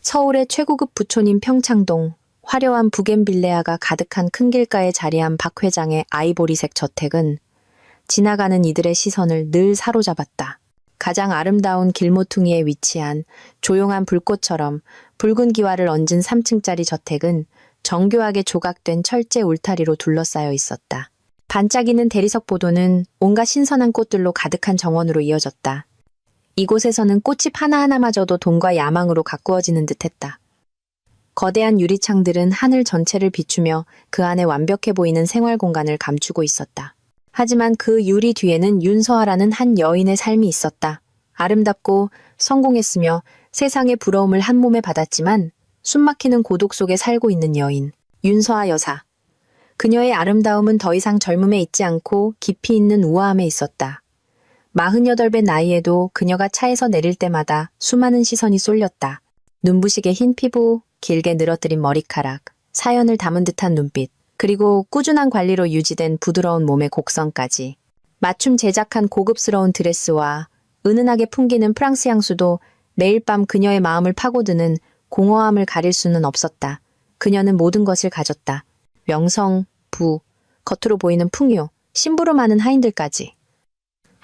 서울의 최고급 부촌인 평창동, 화려한 부겐빌레아가 가득한 큰 길가에 자리한 박 회장의 아이보리색 저택은 지나가는 이들의 시선을 늘 사로잡았다. 가장 아름다운 길모퉁이에 위치한 조용한 불꽃처럼 붉은 기와를 얹은 3층짜리 저택은 정교하게 조각된 철제 울타리로 둘러싸여 있었다. 반짝이는 대리석 보도는 온갖 신선한 꽃들로 가득한 정원으로 이어졌다. 이곳에서는 꽃집 하나하나마저도 돈과 야망으로 가꾸어지는 듯했다. 거대한 유리창들은 하늘 전체를 비추며 그 안에 완벽해 보이는 생활 공간을 감추고 있었다. 하지만 그 유리 뒤에는 윤서아라는 한 여인의 삶이 있었다. 아름답고 성공했으며 세상의 부러움을 한 몸에 받았지만 숨막히는 고독 속에 살고 있는 여인, 윤서아 여사. 그녀의 아름다움은 더 이상 젊음에 있지 않고 깊이 있는 우아함에 있었다. 48배 나이에도 그녀가 차에서 내릴 때마다 수많은 시선이 쏠렸다. 눈부시게 흰 피부, 길게 늘어뜨린 머리카락, 사연을 담은 듯한 눈빛, 그리고 꾸준한 관리로 유지된 부드러운 몸의 곡선까지. 맞춤 제작한 고급스러운 드레스와 은은하게 풍기는 프랑스 향수도 매일 밤 그녀의 마음을 파고드는 공허함을 가릴 수는 없었다. 그녀는 모든 것을 가졌다. 명성, 부, 겉으로 보이는 풍요, 심부름하는 하인들까지.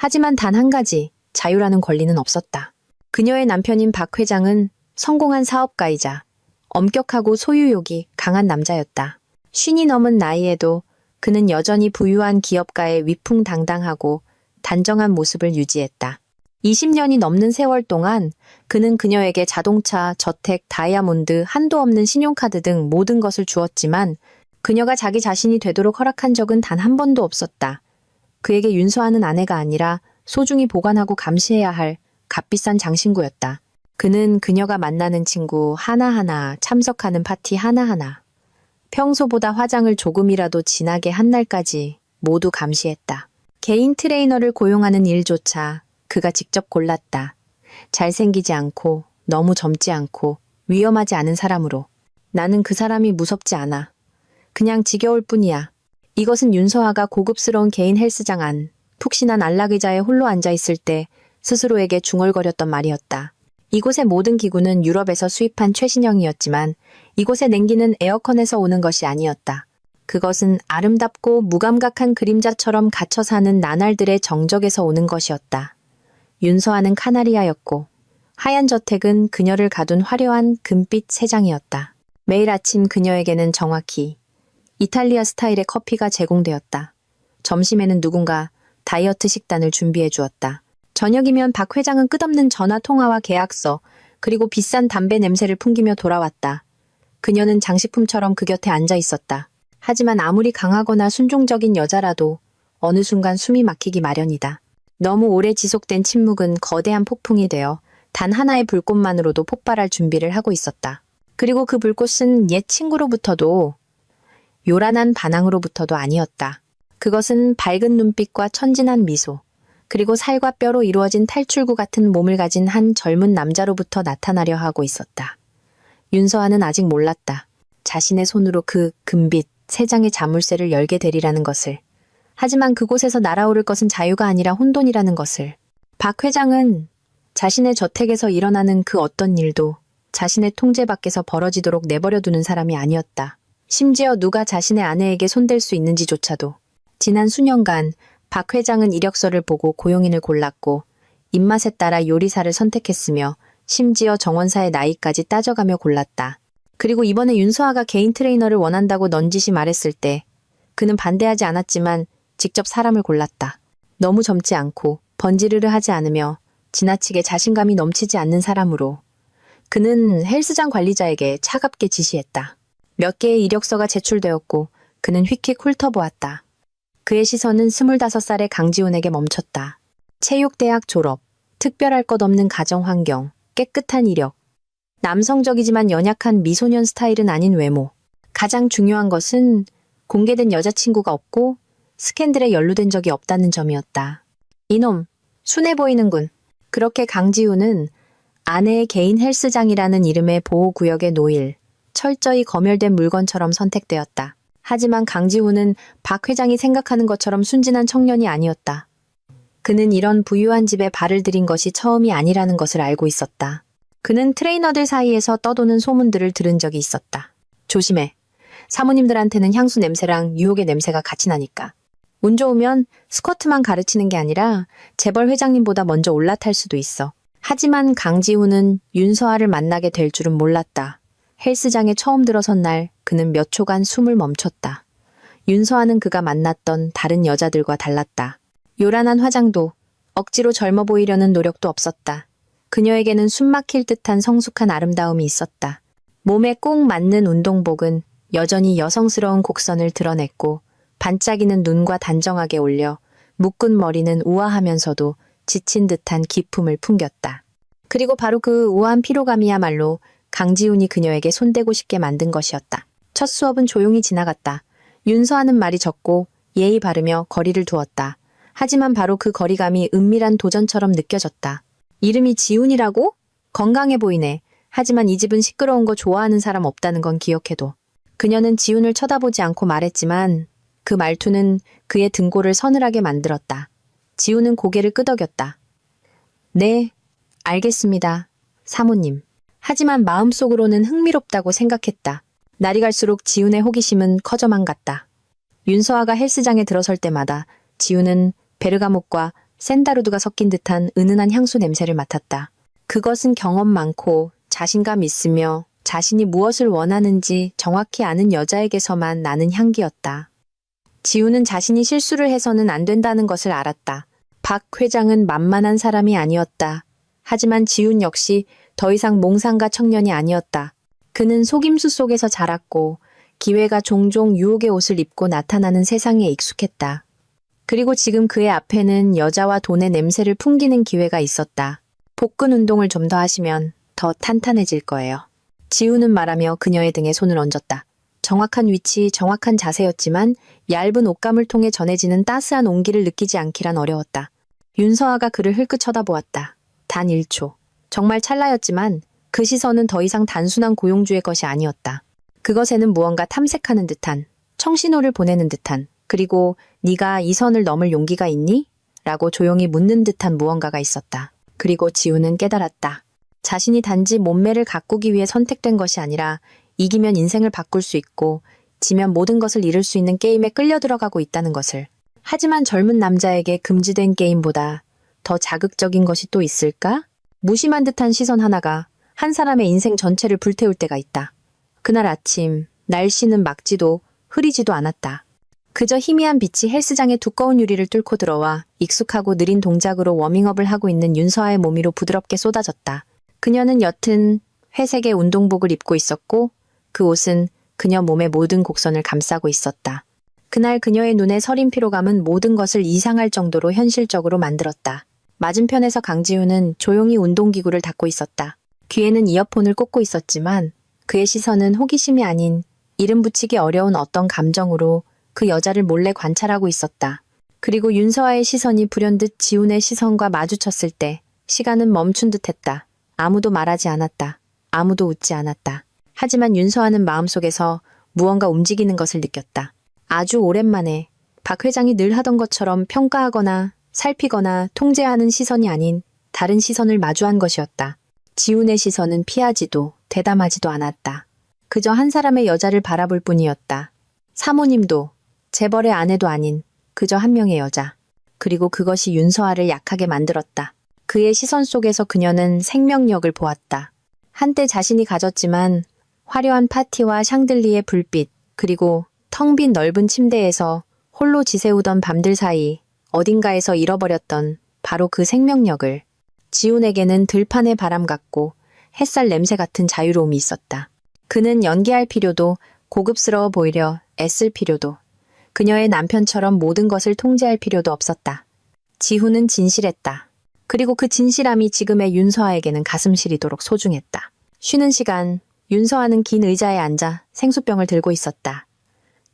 하지만 단 한 가지, 자유라는 권리는 없었다. 그녀의 남편인 박 회장은 성공한 사업가이자 엄격하고 소유욕이 강한 남자였다. 50이 넘은 나이에도 그는 여전히 부유한 기업가의 위풍당당하고 단정한 모습을 유지했다. 20년이 넘는 세월 동안 그는 그녀에게 자동차, 저택, 다이아몬드, 한도 없는 신용카드 등 모든 것을 주었지만 그녀가 자기 자신이 되도록 허락한 적은 단 한 번도 없었다. 그에게 윤서아는 아내가 아니라 소중히 보관하고 감시해야 할 값비싼 장신구였다. 그는 그녀가 만나는 친구 하나하나, 참석하는 파티 하나하나, 평소보다 화장을 조금이라도 진하게 한 날까지 모두 감시했다. 개인 트레이너를 고용하는 일조차 그가 직접 골랐다. 잘생기지 않고 너무 젊지 않고 위험하지 않은 사람으로. 나는 그 사람이 무섭지 않아. 그냥 지겨울 뿐이야. 이것은 윤서아가 고급스러운 개인 헬스장 안, 푹신한 안락의자에 홀로 앉아있을 때 스스로에게 중얼거렸던 말이었다. 이곳의 모든 기구는 유럽에서 수입한 최신형이었지만 이곳의 냉기는 에어컨에서 오는 것이 아니었다. 그것은 아름답고 무감각한 그림자처럼 갇혀 사는 나날들의 정적에서 오는 것이었다. 윤서아는 카나리아였고 하얀 저택은 그녀를 가둔 화려한 금빛 새장이었다. 매일 아침 그녀에게는 정확히 이탈리아 스타일의 커피가 제공되었다. 점심에는 누군가 다이어트 식단을 준비해 주었다. 저녁이면 박 회장은 끝없는 전화 통화와 계약서, 그리고 비싼 담배 냄새를 풍기며 돌아왔다. 그녀는 장식품처럼 그 곁에 앉아 있었다. 하지만 아무리 강하거나 순종적인 여자라도 어느 순간 숨이 막히기 마련이다. 너무 오래 지속된 침묵은 거대한 폭풍이 되어 단 하나의 불꽃만으로도 폭발할 준비를 하고 있었다. 그리고 그 불꽃은 옛 친구로부터도 요란한 반항으로부터도 아니었다. 그것은 밝은 눈빛과 천진한 미소, 그리고 살과 뼈로 이루어진 탈출구 같은 몸을 가진 한 젊은 남자로부터 나타나려 하고 있었다. 윤서아는 아직 몰랐다. 자신의 손으로 그 금빛, 세 장의 자물쇠를 열게 되리라는 것을. 하지만 그곳에서 날아오를 것은 자유가 아니라 혼돈이라는 것을. 박 회장은 자신의 저택에서 일어나는 그 어떤 일도 자신의 통제 밖에서 벌어지도록 내버려두는 사람이 아니었다. 심지어 누가 자신의 아내에게 손댈 수 있는지조차도. 지난 수년간 박 회장은 이력서를 보고 고용인을 골랐고 입맛에 따라 요리사를 선택했으며 심지어 정원사의 나이까지 따져가며 골랐다. 그리고 이번에 윤서아가 개인 트레이너를 원한다고 넌지시 말했을 때 그는 반대하지 않았지만 직접 사람을 골랐다. 너무 젊지 않고 번지르르 하지 않으며 지나치게 자신감이 넘치지 않는 사람으로. 그는 헬스장 관리자에게 차갑게 지시했다. 몇 개의 이력서가 제출되었고 그는 휙휙 훑어보았다. 그의 시선은 25살의 강지훈에게 멈췄다. 체육대학 졸업, 특별할 것 없는 가정환경, 깨끗한 이력, 남성적이지만 연약한 미소년 스타일은 아닌 외모. 가장 중요한 것은 공개된 여자친구가 없고 스캔들에 연루된 적이 없다는 점이었다. 이놈, 순해 보이는군. 그렇게 강지훈은 아내의 개인 헬스장이라는 이름의 보호구역의 노일, 철저히 검열된 물건처럼 선택되었다. 하지만 강지훈은 박 회장이 생각하는 것처럼 순진한 청년이 아니었다. 그는 이런 부유한 집에 발을 들인 것이 처음이 아니라는 것을 알고 있었다. 그는 트레이너들 사이에서 떠도는 소문들을 들은 적이 있었다. 조심해. 사모님들한테는 향수 냄새랑 유혹의 냄새가 같이 나니까. 운 좋으면 스쿼트만 가르치는 게 아니라 재벌 회장님보다 먼저 올라탈 수도 있어. 하지만 강지훈은 윤서아를 만나게 될 줄은 몰랐다. 헬스장에 처음 들어선 날 그는 몇 초간 숨을 멈췄다. 윤서아는 그가 만났던 다른 여자들과 달랐다. 요란한 화장도, 억지로 젊어 보이려는 노력도 없었다. 그녀에게는 숨막힐 듯한 성숙한 아름다움이 있었다. 몸에 꼭 맞는 운동복은 여전히 여성스러운 곡선을 드러냈고 반짝이는 눈과 단정하게 올려 묶은 머리는 우아하면서도 지친 듯한 기품을 풍겼다. 그리고 바로 그 우아한 피로감이야말로 강지훈이 그녀에게 손대고 싶게 만든 것이었다. 첫 수업은 조용히 지나갔다. 윤서아는 말이 적고 예의 바르며 거리를 두었다. 하지만 바로 그 거리감이 은밀한 도전처럼 느껴졌다. 이름이 지훈이라고? 건강해 보이네. 하지만 이 집은 시끄러운 거 좋아하는 사람 없다는 건 기억해둬. 그녀는 지훈을 쳐다보지 않고 말했지만 그 말투는 그의 등골을 서늘하게 만들었다. 지훈은 고개를 끄덕였다. 네, 알겠습니다. 사모님. 하지만 마음속으로는 흥미롭다고 생각했다. 날이 갈수록 지훈의 호기심은 커져만 갔다. 윤서아가 헬스장에 들어설 때마다 지훈은 베르가못과 샌다루드가 섞인 듯한 은은한 향수 냄새를 맡았다. 그것은 경험 많고 자신감 있으며 자신이 무엇을 원하는지 정확히 아는 여자에게서만 나는 향기였다. 지훈은 자신이 실수를 해서는 안 된다는 것을 알았다. 박 회장은 만만한 사람이 아니었다. 하지만 지훈 역시 더 이상 몽상가 청년이 아니었다. 그는 속임수 속에서 자랐고 기회가 종종 유혹의 옷을 입고 나타나는 세상에 익숙했다. 그리고 지금 그의 앞에는 여자와 돈의 냄새를 풍기는 기회가 있었다. 복근 운동을 좀 더 하시면 더 탄탄해질 거예요. 지훈은 말하며 그녀의 등에 손을 얹었다. 정확한 위치, 정확한 자세였지만 얇은 옷감을 통해 전해지는 따스한 온기를 느끼지 않기란 어려웠다. 윤서아가 그를 흘끗 쳐다보았다. 단 1초. 정말 찰나였지만 그 시선은 더 이상 단순한 고용주의 것이 아니었다. 그것에는 무언가 탐색하는 듯한, 청신호를 보내는 듯한, 그리고 네가 이 선을 넘을 용기가 있니? 라고 조용히 묻는 듯한 무언가가 있었다. 그리고 지훈은 깨달았다. 자신이 단지 몸매를 가꾸기 위해 선택된 것이 아니라 이기면 인생을 바꿀 수 있고 지면 모든 것을 잃을 수 있는 게임에 끌려 들어가고 있다는 것을. 하지만 젊은 남자에게 금지된 게임보다 더 자극적인 것이 또 있을까? 무심한 듯한 시선 하나가 한 사람의 인생 전체를 불태울 때가 있다. 그날 아침 날씨는 맑지도 흐리지도 않았다. 그저 희미한 빛이 헬스장의 두꺼운 유리를 뚫고 들어와 익숙하고 느린 동작으로 워밍업을 하고 있는 윤서아의 몸 위로 부드럽게 쏟아졌다. 그녀는 옅은 회색의 운동복을 입고 있었고 그 옷은 그녀 몸의 모든 곡선을 감싸고 있었다. 그날 그녀의 눈에 서린 피로감은 모든 것을 이상할 정도로 현실적으로 만들었다. 맞은편에서 강지훈은 조용히 운동기구를 닦고 있었다. 귀에는 이어폰을 꽂고 있었지만 그의 시선은 호기심이 아닌 이름 붙이기 어려운 어떤 감정으로 그 여자를 몰래 관찰하고 있었다. 그리고 윤서아의 시선이 불현듯 지훈의 시선과 마주쳤을 때 시간은 멈춘 듯했다. 아무도 말하지 않았다. 아무도 웃지 않았다. 하지만 윤서아는 마음속에서 무언가 움직이는 것을 느꼈다. 아주 오랜만에 박 회장이 늘 하던 것처럼 평가하거나 살피거나 통제하는 시선이 아닌 다른 시선을 마주한 것이었다. 지훈의 시선은 피하지도 대담하지도 않았다. 그저 한 사람의 여자를 바라볼 뿐이었다. 사모님도 재벌의 아내도 아닌 그저 한 명의 여자. 그리고 그것이 윤서아를 약하게 만들었다. 그의 시선 속에서 그녀는 생명력을 보았다. 한때 자신이 가졌지만 화려한 파티와 샹들리의 불빛, 그리고 텅 빈 넓은 침대에서 홀로 지새우던 밤들 사이 어딘가에서 잃어버렸던 바로 그 생명력을. 지훈에게는 들판의 바람 같고 햇살 냄새 같은 자유로움이 있었다. 그는 연기할 필요도 고급스러워 보이려 애쓸 필요도 그녀의 남편처럼 모든 것을 통제할 필요도 없었다. 지훈은 진실했다. 그리고 그 진실함이 지금의 윤서아에게는 가슴 시리도록 소중했다. 쉬는 시간, 윤서아는 긴 의자에 앉아 생수병을 들고 있었다.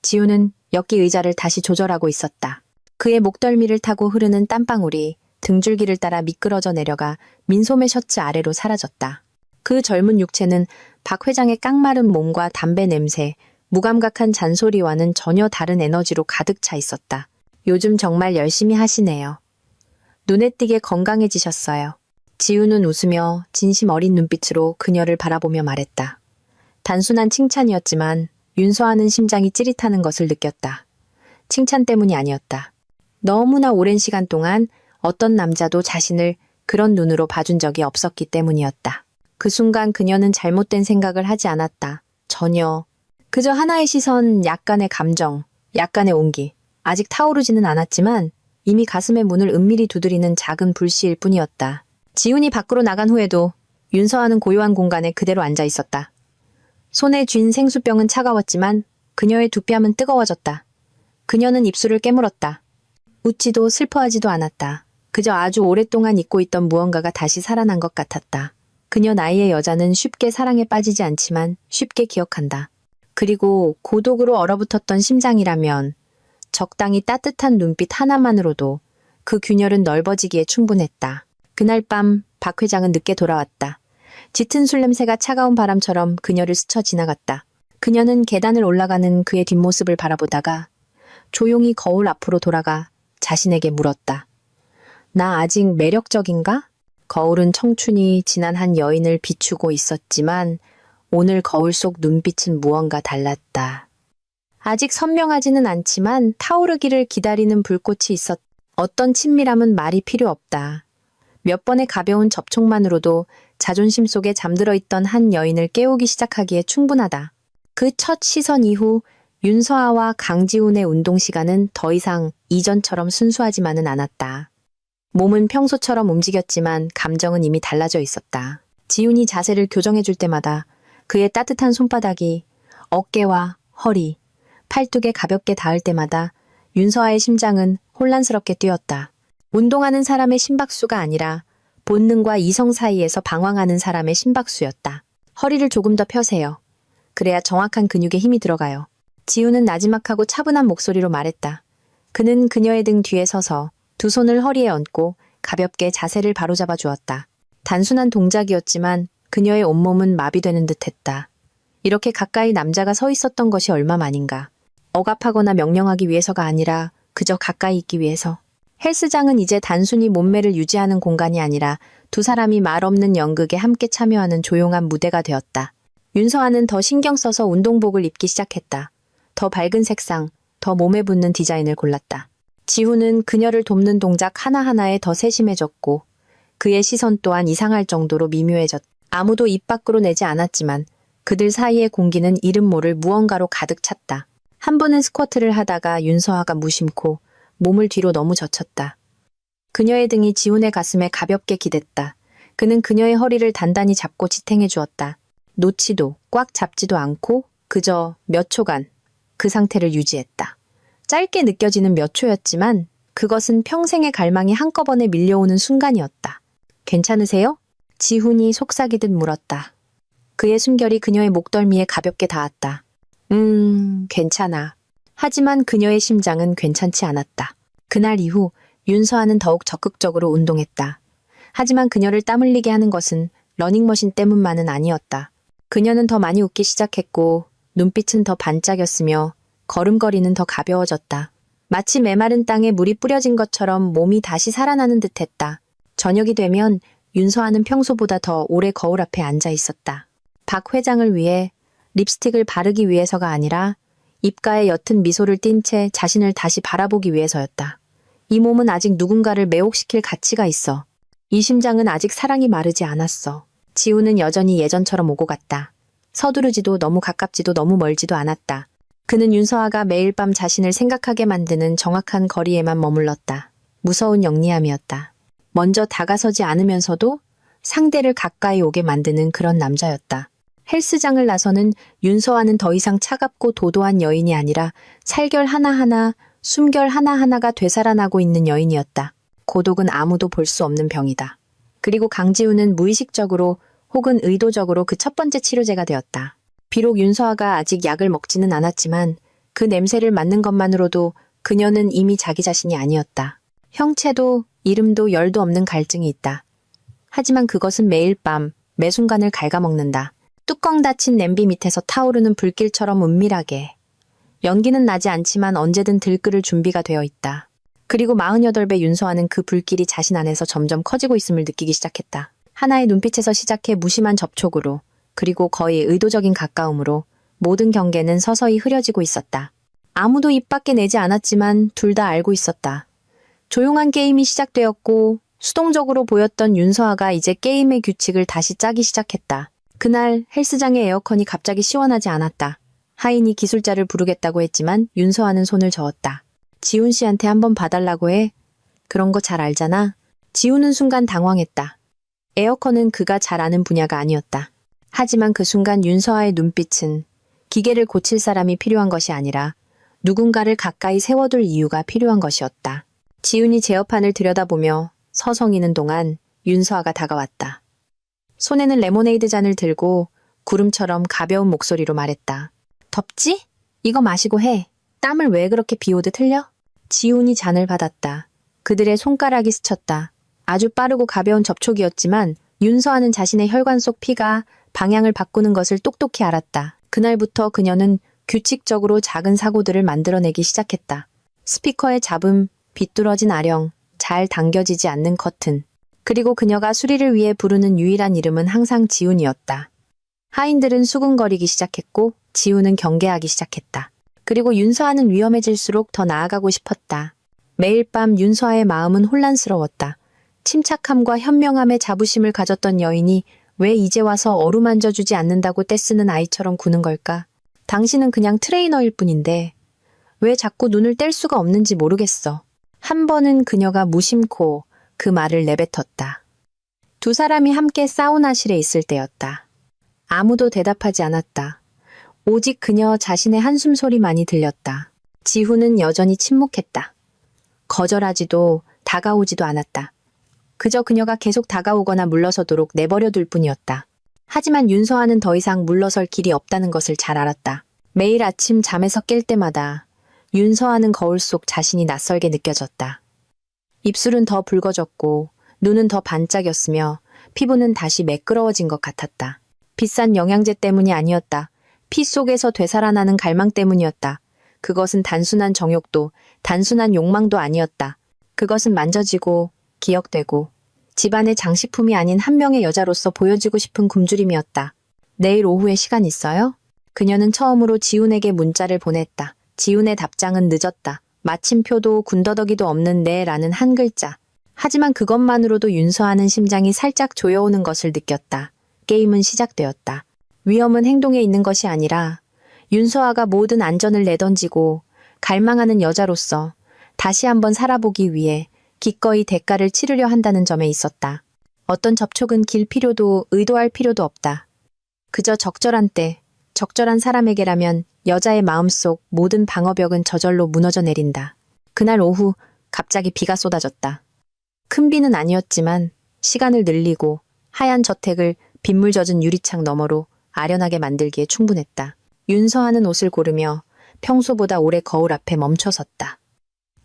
지훈은 엮기 의자를 다시 조절하고 있었다. 그의 목덜미를 타고 흐르는 땀방울이 등줄기를 따라 미끄러져 내려가 민소매 셔츠 아래로 사라졌다. 그 젊은 육체는 박 회장의 깡마른 몸과 담배 냄새, 무감각한 잔소리와는 전혀 다른 에너지로 가득 차 있었다. 요즘 정말 열심히 하시네요. 눈에 띄게 건강해지셨어요. 지우는 웃으며 진심 어린 눈빛으로 그녀를 바라보며 말했다. 단순한 칭찬이었지만 윤서아는 심장이 찌릿하는 것을 느꼈다. 칭찬 때문이 아니었다. 너무나 오랜 시간 동안 어떤 남자도 자신을 그런 눈으로 봐준 적이 없었기 때문이었다. 그 순간 그녀는 잘못된 생각을 하지 않았다. 전혀. 그저 하나의 시선, 약간의 감정, 약간의 온기. 아직 타오르지는 않았지만 이미 가슴의 문을 은밀히 두드리는 작은 불씨일 뿐이었다. 지훈이 밖으로 나간 후에도 윤서아는 고요한 공간에 그대로 앉아 있었다. 손에 쥔 생수병은 차가웠지만 그녀의 두 뺨은 뜨거워졌다. 그녀는 입술을 깨물었다. 웃지도 슬퍼하지도 않았다. 그저 아주 오랫동안 잊고 있던 무언가가 다시 살아난 것 같았다. 그녀 나이의 여자는 쉽게 사랑에 빠지지 않지만 쉽게 기억한다. 그리고 고독으로 얼어붙었던 심장이라면 적당히 따뜻한 눈빛 하나만으로도 그 균열은 넓어지기에 충분했다. 그날 밤 박 회장은 늦게 돌아왔다. 짙은 술 냄새가 차가운 바람처럼 그녀를 스쳐 지나갔다. 그녀는 계단을 올라가는 그의 뒷모습을 바라보다가 조용히 거울 앞으로 돌아가 자신에게 물었다. 나 아직 매력적인가? 거울은 청춘이 지난 한 여인을 비추고 있었지만 오늘 거울 속 눈빛은 무언가 달랐다. 아직 선명하지는 않지만 타오르기를 기다리는 불꽃이 있었다. 어떤 친밀함은 말이 필요 없다. 몇 번의 가벼운 접촉만으로도 자존심 속에 잠들어 있던 한 여인을 깨우기 시작하기에 충분하다. 그 첫 시선 이후 윤서아와 강지훈의 운동 시간은 더 이상 이전처럼 순수하지만은 않았다. 몸은 평소처럼 움직였지만 감정은 이미 달라져 있었다. 지훈이 자세를 교정해줄 때마다 그의 따뜻한 손바닥이 어깨와 허리, 팔뚝에 가볍게 닿을 때마다 윤서아의 심장은 혼란스럽게 뛰었다. 운동하는 사람의 심박수가 아니라 본능과 이성 사이에서 방황하는 사람의 심박수였다. 허리를 조금 더 펴세요. 그래야 정확한 근육에 힘이 들어가요. 지우는 나지막하고 차분한 목소리로 말했다. 그는 그녀의 등 뒤에 서서 두 손을 허리에 얹고 가볍게 자세를 바로잡아 주었다. 단순한 동작이었지만 그녀의 온몸은 마비되는 듯했다. 이렇게 가까이 남자가 서 있었던 것이 얼마만인가. 억압하거나 명령하기 위해서가 아니라 그저 가까이 있기 위해서. 헬스장은 이제 단순히 몸매를 유지하는 공간이 아니라 두 사람이 말없는 연극에 함께 참여하는 조용한 무대가 되었다. 윤서아는 더 신경 써서 운동복을 입기 시작했다. 더 밝은 색상, 더 몸에 붙는 디자인을 골랐다. 지훈은 그녀를 돕는 동작 하나하나에 더 세심해졌고 그의 시선 또한 이상할 정도로 미묘해졌다. 아무도 입 밖으로 내지 않았지만 그들 사이의 공기는 이름 모를 무언가로 가득 찼다. 한 번은 스쿼트를 하다가 윤서아가 무심코 몸을 뒤로 너무 젖혔다. 그녀의 등이 지훈의 가슴에 가볍게 기댔다. 그는 그녀의 허리를 단단히 잡고 지탱해 주었다. 놓지도 꽉 잡지도 않고 그저 몇 초간 그 상태를 유지했다. 짧게 느껴지는 몇 초였지만 그것은 평생의 갈망이 한꺼번에 밀려오는 순간이었다. 괜찮으세요? 지훈이 속삭이듯 물었다. 그의 숨결이 그녀의 목덜미에 가볍게 닿았다. 괜찮아. 하지만 그녀의 심장은 괜찮지 않았다. 그날 이후 윤서아는 더욱 적극적으로 운동했다. 하지만 그녀를 땀 흘리게 하는 것은 러닝머신 때문만은 아니었다. 그녀는 더 많이 웃기 시작했고 눈빛은 더 반짝였으며 걸음걸이는 더 가벼워졌다. 마치 메마른 땅에 물이 뿌려진 것처럼 몸이 다시 살아나는 듯했다. 저녁이 되면 윤서아는 평소보다 더 오래 거울 앞에 앉아 있었다. 박 회장을 위해 립스틱을 바르기 위해서가 아니라 입가에 옅은 미소를 띤 채 자신을 다시 바라보기 위해서였다. 이 몸은 아직 누군가를 매혹시킬 가치가 있어. 이 심장은 아직 사랑이 마르지 않았어. 지우는 여전히 예전처럼 오고 갔다. 서두르지도 너무 가깝지도 너무 멀지도 않았다. 그는 윤서아가 매일 밤 자신을 생각하게 만드는 정확한 거리에만 머물렀다. 무서운 영리함이었다. 먼저 다가서지 않으면서도 상대를 가까이 오게 만드는 그런 남자였다. 헬스장을 나서는 윤서아는 더 이상 차갑고 도도한 여인이 아니라 살결 하나하나, 숨결 하나하나가 되살아나고 있는 여인이었다. 고독은 아무도 볼 수 없는 병이다. 그리고 강지훈은 무의식적으로 혹은 의도적으로 그 첫 번째 치료제가 되었다. 비록 윤서아가 아직 약을 먹지는 않았지만 그 냄새를 맡는 것만으로도 그녀는 이미 자기 자신이 아니었다. 형체도 이름도 열도 없는 갈증이 있다. 하지만 그것은 매일 밤, 매 순간을 갉아먹는다. 뚜껑 닫힌 냄비 밑에서 타오르는 불길처럼 은밀하게. 연기는 나지 않지만 언제든 들끓을 준비가 되어 있다. 그리고 48배 윤서아는 그 불길이 자신 안에서 점점 커지고 있음을 느끼기 시작했다. 하나의 눈빛에서 시작해 무심한 접촉으로, 그리고 거의 의도적인 가까움으로 모든 경계는 서서히 흐려지고 있었다. 아무도 입 밖에 내지 않았지만 둘 다 알고 있었다. 조용한 게임이 시작되었고 수동적으로 보였던 윤서아가 이제 게임의 규칙을 다시 짜기 시작했다. 그날 헬스장의 에어컨이 갑자기 시원하지 않았다. 하인이 기술자를 부르겠다고 했지만 윤서아는 손을 저었다. 지훈 씨한테 한번 봐달라고 해. 그런 거 잘 알잖아. 지훈은 순간 당황했다. 에어컨은 그가 잘 아는 분야가 아니었다. 하지만 그 순간 윤서아의 눈빛은 기계를 고칠 사람이 필요한 것이 아니라 누군가를 가까이 세워둘 이유가 필요한 것이었다. 지훈이 제어판을 들여다보며 서성이는 동안 윤서아가 다가왔다. 손에는 레모네이드 잔을 들고 구름처럼 가벼운 목소리로 말했다. 덥지? 이거 마시고 해. 땀을 왜 그렇게 비오듯 흘려? 지훈이 잔을 받았다. 그들의 손가락이 스쳤다. 아주 빠르고 가벼운 접촉이었지만 윤서아는 자신의 혈관 속 피가 방향을 바꾸는 것을 똑똑히 알았다. 그날부터 그녀는 규칙적으로 작은 사고들을 만들어내기 시작했다. 스피커의 잡음, 비뚤어진 아령, 잘 당겨지지 않는 커튼. 그리고 그녀가 수리를 위해 부르는 유일한 이름은 항상 지훈이었다. 하인들은 수군거리기 시작했고 지훈은 경계하기 시작했다. 그리고 윤서아는 위험해질수록 더 나아가고 싶었다. 매일 밤 윤서아의 마음은 혼란스러웠다. 침착함과 현명함의 자부심을 가졌던 여인이 왜 이제 와서 어루만져주지 않는다고 떼쓰는 아이처럼 구는 걸까? 당신은 그냥 트레이너일 뿐인데 왜 자꾸 눈을 뗄 수가 없는지 모르겠어. 한 번은 그녀가 무심코 그 말을 내뱉었다. 두 사람이 함께 사우나실에 있을 때였다. 아무도 대답하지 않았다. 오직 그녀 자신의 한숨 소리만이 들렸다. 지훈은 여전히 침묵했다. 거절하지도 다가오지도 않았다. 그저 그녀가 계속 다가오거나 물러서도록 내버려둘 뿐이었다. 하지만 윤서아는 더 이상 물러설 길이 없다는 것을 잘 알았다. 매일 아침 잠에서 깰 때마다 윤서아는 거울 속 자신이 낯설게 느껴졌다. 입술은 더 붉어졌고 눈은 더 반짝였으며 피부는 다시 매끄러워진 것 같았다. 비싼 영양제 때문이 아니었다. 피 속에서 되살아나는 갈망 때문이었다. 그것은 단순한 정욕도, 단순한 욕망도 아니었다. 그것은 만져지고 기억되고 집안의 장식품이 아닌 한 명의 여자로서 보여지고 싶은 굶주림이었다. 내일 오후에 시간 있어요? 그녀는 처음으로 지훈에게 문자를 보냈다. 지훈의 답장은 늦었다. 마침표도 군더더기도 없는 네라는 한 글자. 하지만 그것만으로도 윤서아는 심장이 살짝 조여오는 것을 느꼈다. 게임은 시작되었다. 위험은 행동에 있는 것이 아니라 윤서아가 모든 안전을 내던지고 갈망하는 여자로서 다시 한번 살아보기 위해 기꺼이 대가를 치르려 한다는 점에 있었다. 어떤 접촉은 길 필요도 의도할 필요도 없다. 그저 적절한 때, 적절한 사람에게라면 여자의 마음속 모든 방어벽은 저절로 무너져 내린다. 그날 오후 갑자기 비가 쏟아졌다. 큰 비는 아니었지만 시간을 늘리고 하얀 저택을 빗물 젖은 유리창 너머로 아련하게 만들기에 충분했다. 윤서아는 옷을 고르며 평소보다 오래 거울 앞에 멈춰섰다.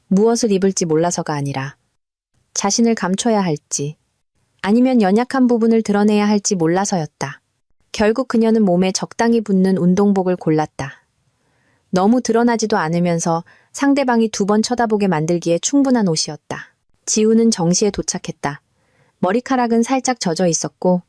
무엇을 입을지 몰라서가 아니라 자신을 감춰야 할지 아니면 연약한 부분을 드러내야 할지 몰라서였다. 결국 그녀는 몸에 적당히 붙는 운동복을 골랐다. 너무 드러나지도 않으면서 상대방이 두 번 쳐다보게 만들기에 충분한 옷이었다. 지훈은 정시에 도착했다. 머리카락은 살짝 젖어 있었고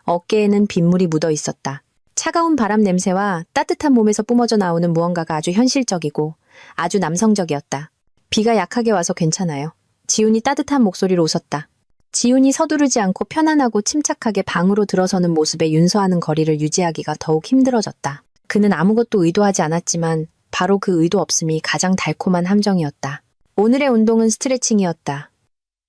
어깨에는 빗물이 묻어 있었다. 차가운 바람 냄새와 따뜻한 몸에서 뿜어져 나오는 무언가가 아주 현실적이고 아주 남성적이었다. 비가 약하게 와서 괜찮아요. 지훈이 따뜻한 목소리로 웃었다. 지훈이 서두르지 않고 편안하고 침착하게 방으로 들어서는 모습에 윤서아는 거리를 유지하기가 더욱 힘들어졌다. 그는 아무것도 의도하지 않았지만 바로 그 의도 없음이 가장 달콤한 함정이었다. 오늘의 운동은 스트레칭이었다.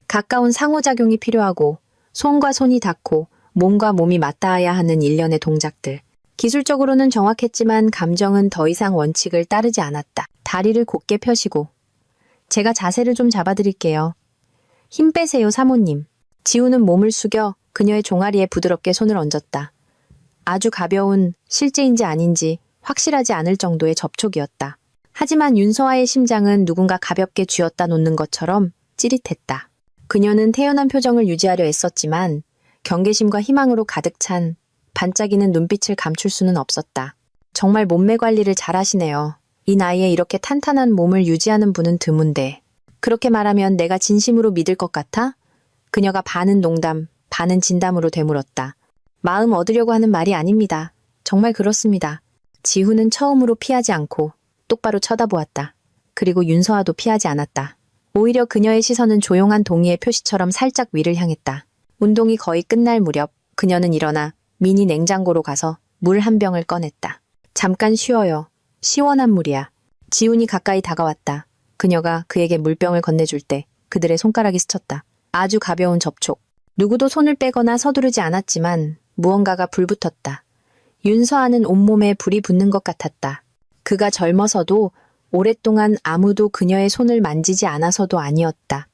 가까운 상호작용이 필요하고 손과 손이 닿고 몸과 몸이 맞닿아야 하는 일련의 동작들. 기술적으로는 정확했지만 감정은 더 이상 원칙을 따르지 않았다. 다리를 곧게 펴시고 제가 자세를 좀 잡아드릴게요. 힘 빼세요, 사모님. 지훈은 몸을 숙여 그녀의 종아리에 부드럽게 손을 얹었다. 아주 가벼운 실제인지 아닌지 확실하지 않을 정도의 접촉이었다. 하지만 윤서아의 심장은 누군가 가볍게 쥐었다 놓는 것처럼 찌릿했다. 그녀는 태연한 표정을 유지하려 애썼지만 경계심과 희망으로 가득 찬 반짝이는 눈빛을 감출 수는 없었다. 정말 몸매 관리를 잘하시네요. 이 나이에 이렇게 탄탄한 몸을 유지하는 분은 드문데. 그렇게 말하면 내가 진심으로 믿을 것 같아? 그녀가 반은 농담, 반은 진담으로 되물었다. 마음 얻으려고 하는 말이 아닙니다. 정말 그렇습니다. 지훈은 처음으로 피하지 않고 똑바로 쳐다보았다. 그리고 윤서아도 피하지 않았다. 오히려 그녀의 시선은 조용한 동의의 표시처럼 살짝 위를 향했다. 운동이 거의 끝날 무렵 그녀는 일어나 미니 냉장고로 가서 물 한 병을 꺼냈다. 잠깐 쉬어요. 시원한 물이야. 지훈이 가까이 다가왔다. 그녀가 그에게 물병을 건네줄 때 그들의 손가락이 스쳤다. 아주 가벼운 접촉. 누구도 손을 빼거나 서두르지 않았지만 무언가가 불붙었다. 윤서아는 온몸에 불이 붙는 것 같았다. 그가 젊어서도 오랫동안 아무도 그녀의 손을 만지지 않아서도 아니었다.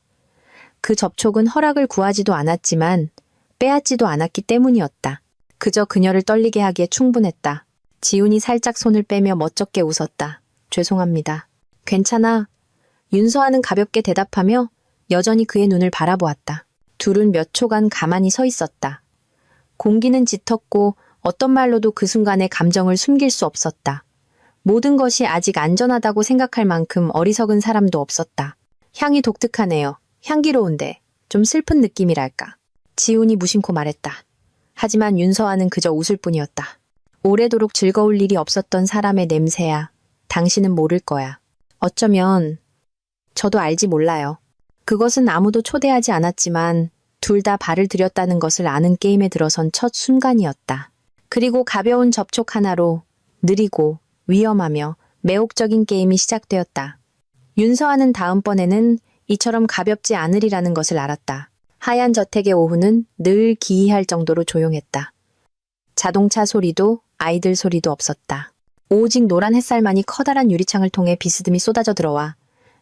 그 접촉은 허락을 구하지도 않았지만 빼앗지도 않았기 때문이었다. 그저 그녀를 떨리게 하기에 충분했다. 지훈이 살짝 손을 빼며 멋쩍게 웃었다. 죄송합니다. 괜찮아. 윤서아는 가볍게 대답하며 여전히 그의 눈을 바라보았다. 둘은 몇 초간 가만히 서 있었다. 공기는 짙었고 어떤 말로도 그 순간의 감정을 숨길 수 없었다. 모든 것이 아직 안전하다고 생각할 만큼 어리석은 사람도 없었다. 향이 독특하네요. 향기로운데 좀 슬픈 느낌이랄까. 지훈이 무심코 말했다. 하지만 윤서아는 그저 웃을 뿐이었다. 오래도록 즐거울 일이 없었던 사람의 냄새야. 당신은 모를 거야. 어쩌면 저도 알지 몰라요. 그것은 아무도 초대하지 않았지만 둘 다 발을 들였다는 것을 아는 게임에 들어선 첫 순간이었다. 그리고 가벼운 접촉 하나로 느리고 위험하며 매혹적인 게임이 시작되었다. 윤서아는 다음번에는 이처럼 가볍지 않으리라는 것을 알았다. 하얀 저택의 오후는 늘 기이할 정도로 조용했다. 자동차 소리도 아이들 소리도 없었다. 오직 노란 햇살만이 커다란 유리창을 통해 비스듬히 쏟아져 들어와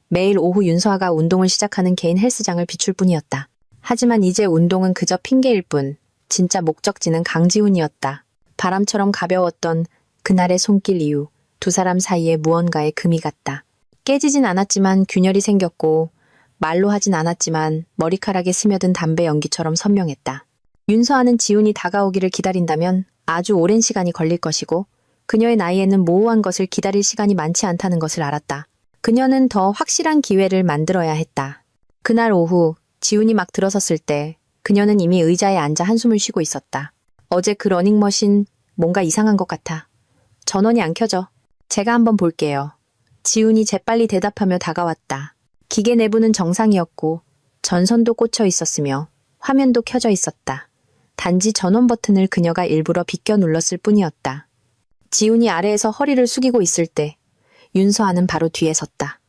매일 오후 윤서아가 운동을 시작하는 개인 헬스장을 비출 뿐이었다. 하지만 이제 운동은 그저 핑계일 뿐, 진짜 목적지는 강지훈이었다. 바람처럼 가벼웠던 그날의 손길 이후 두 사람 사이에 무언가의 금이 갔다. 깨지진 않았지만 균열이 생겼고 말로 하진 않았지만 머리카락에 스며든 담배 연기처럼 선명했다. 윤서아는 지훈이 다가오기를 기다린다면 아주 오랜 시간이 걸릴 것이고 그녀의 나이에는 모호한 것을 기다릴 시간이 많지 않다는 것을 알았다. 그녀는 더 확실한 기회를 만들어야 했다. 그날 오후 지훈이 막 들어섰을 때 그녀는 이미 의자에 앉아 한숨을 쉬고 있었다. 어제 그 러닝머신 뭔가 이상한 것 같아. 전원이 안 켜져. 제가 한번 볼게요. 지훈이 재빨리 대답하며 다가왔다. 기계 내부는 정상이었고 전선도 꽂혀 있었으며 화면도 켜져 있었다. 단지 전원 버튼을 그녀가 일부러 비껴 눌렀을 뿐이었다. 지훈이 아래에서 허리를 숙이고 있을 때 윤서아는 바로 뒤에 섰다.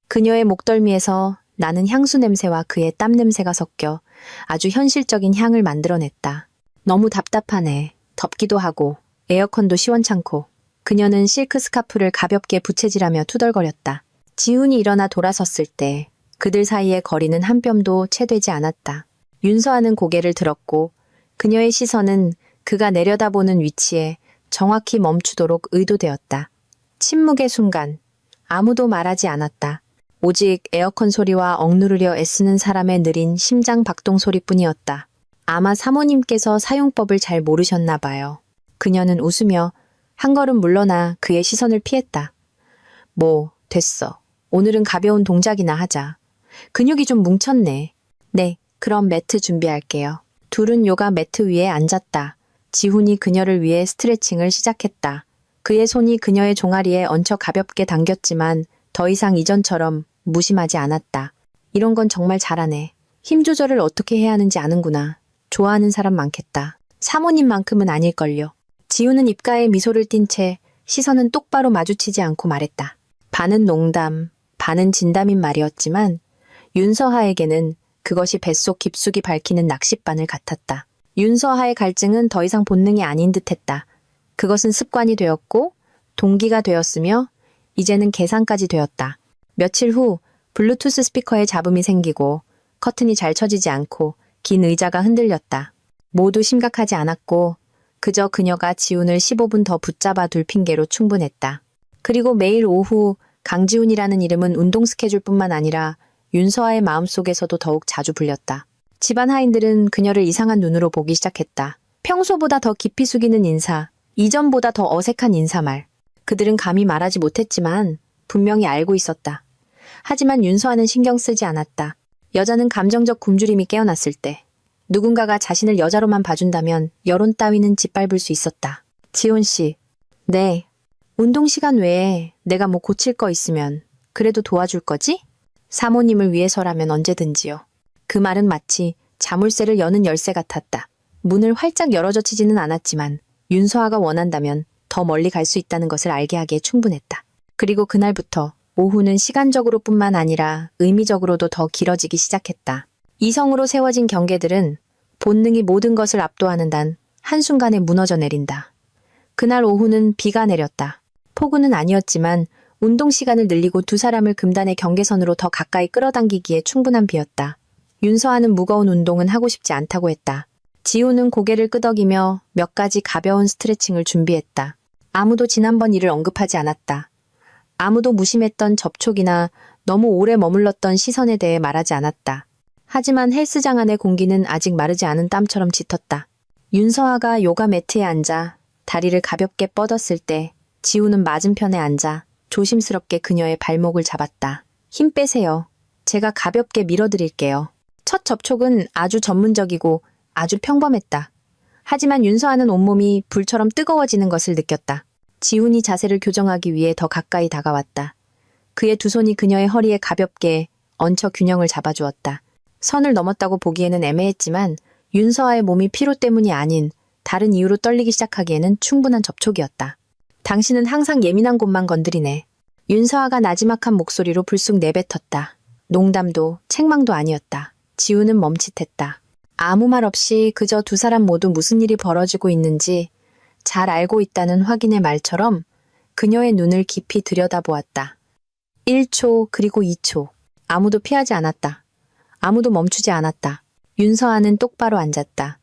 그녀의 목덜미에서 나는 향수 냄새와 그의 땀 냄새가 섞여 아주 현실적인 향을 만들어냈다. 너무 답답하네. 덥기도 하고 에어컨도 시원찮고. 그녀는 실크 스카프를 가볍게 부채질하며 투덜거렸다. 지훈이 일어나 돌아섰을 때 그들 사이의 거리는 한 뼘도 채 되지 않았다. 윤서아는 고개를 들었고 그녀의 시선은 그가 내려다보는 위치에 정확히 멈추도록 의도되었다. 침묵의 순간 아무도 말하지 않았다. 오직 에어컨 소리와 억누르려 애쓰는 사람의 느린 심장 박동 소리뿐이었다. 아마 사모님께서 사용법을 잘 모르셨나 봐요. 그녀는 웃으며 한 걸음 물러나 그의 시선을 피했다. 뭐 됐어. 오늘은 가벼운 동작이나 하자. 근육이 좀 뭉쳤네. 네, 그럼 매트 준비할게요. 둘은 요가 매트 위에 앉았다. 지훈이 그녀를 위해 스트레칭을 시작했다. 그의 손이 그녀의 종아리에 얹혀 가볍게 당겼지만 더 이상 이전처럼 무심하지 않았다. 이런 건 정말 잘하네. 힘 조절을 어떻게 해야 하는지 아는구나. 좋아하는 사람 많겠다. 사모님만큼은 아닐걸요. 지훈은 입가에 미소를 띤 채 시선은 똑바로 마주치지 않고 말했다. 반은 농담, 반은 진담인 말이었지만 윤서하에게는 그것이 뱃속 깊숙이 밝히는 낚싯바늘 같았다. 윤서하의 갈증은 더 이상 본능이 아닌 듯했다. 그것은 습관이 되었고 동기가 되었으며 이제는 계산까지 되었다. 며칠 후 블루투스 스피커에 잡음이 생기고 커튼이 잘 쳐지지 않고 긴 의자가 흔들렸다. 모두 심각하지 않았고 그저 그녀가 지훈을 15분 더 붙잡아 둘 핑계로 충분했다. 그리고 매일 오후 강지훈이라는 이름은 운동 스케줄뿐만 아니라 윤서아의 마음속에서도 더욱 자주 불렸다. 집안 하인들은 그녀를 이상한 눈으로 보기 시작했다. 평소보다 더 깊이 숙이는 인사, 이전보다 더 어색한 인사말. 그들은 감히 말하지 못했지만 분명히 알고 있었다. 하지만 윤서아는 신경 쓰지 않았다. 여자는 감정적 굶주림이 깨어났을 때 누군가가 자신을 여자로만 봐준다면 여론 따위는 짓밟을 수 있었다. 지훈 씨. 네. 운동 시간 외에 내가 뭐 고칠 거 있으면 그래도 도와줄 거지? 사모님을 위해서라면 언제든지요. 그 말은 마치 자물쇠를 여는 열쇠 같았다. 문을 활짝 열어젖히지는 않았지만 윤서아가 원한다면 더 멀리 갈 수 있다는 것을 알게 하기에 충분했다. 그리고 그날부터 오후는 시간적으로뿐만 아니라 의미적으로도 더 길어지기 시작했다. 이성으로 세워진 경계들은 본능이 모든 것을 압도하는 단 한순간에 무너져 내린다. 그날 오후는 비가 내렸다. 폭우는 아니었지만 운동 시간을 늘리고 두 사람을 금단의 경계선으로 더 가까이 끌어당기기에 충분한 비였다. 윤서아는 무거운 운동은 하고 싶지 않다고 했다. 지우는 고개를 끄덕이며 몇 가지 가벼운 스트레칭을 준비했다. 아무도 지난번 일을 언급하지 않았다. 아무도 무심했던 접촉이나 너무 오래 머물렀던 시선에 대해 말하지 않았다. 하지만 헬스장 안의 공기는 아직 마르지 않은 땀처럼 짙었다. 윤서아가 요가 매트에 앉아 다리를 가볍게 뻗었을 때 지우는 맞은편에 앉아 조심스럽게 그녀의 발목을 잡았다. 힘 빼세요. 제가 가볍게 밀어드릴게요. 첫 접촉은 아주 전문적이고 아주 평범했다. 하지만 윤서아는 온몸이 불처럼 뜨거워지는 것을 느꼈다. 지훈이 자세를 교정하기 위해 더 가까이 다가왔다. 그의 두 손이 그녀의 허리에 가볍게 얹혀 균형을 잡아주었다. 선을 넘었다고 보기에는 애매했지만 윤서아의 몸이 피로 때문이 아닌 다른 이유로 떨리기 시작하기에는 충분한 접촉이었다. 당신은 항상 예민한 곳만 건드리네. 윤서아가 나지막한 목소리로 불쑥 내뱉었다. 농담도 책망도 아니었다. 지우는 멈칫했다. 아무 말 없이 그저 두 사람 모두 무슨 일이 벌어지고 있는지 잘 알고 있다는 확인의 말처럼 그녀의 눈을 깊이 들여다보았다. 1초 그리고 2초. 아무도 피하지 않았다. 아무도 멈추지 않았다. 윤서아는 똑바로 앉았다.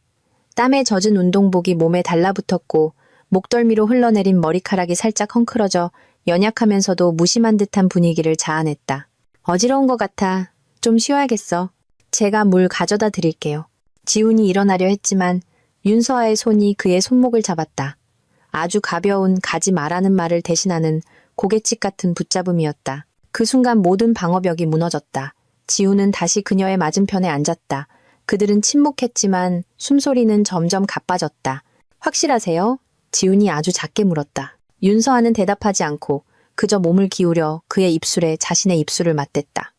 땀에 젖은 운동복이 몸에 달라붙었고 목덜미로 흘러내린 머리카락이 살짝 헝클어져 연약하면서도 무심한 듯한 분위기를 자아냈다. 어지러운 것 같아. 좀 쉬어야겠어. 제가 물 가져다 드릴게요. 지훈이 일어나려 했지만 윤서아의 손이 그의 손목을 잡았다. 아주 가벼운 가지 말라는 말을 대신하는 고갯짓 같은 붙잡음이었다. 그 순간 모든 방어벽이 무너졌다. 지훈은 다시 그녀의 맞은편에 앉았다. 그들은 침묵했지만 숨소리는 점점 가빠졌다. 확실하세요? 지훈이 아주 작게 물었다. 윤서아는 대답하지 않고 그저 몸을 기울여 그의 입술에 자신의 입술을 맞댔다.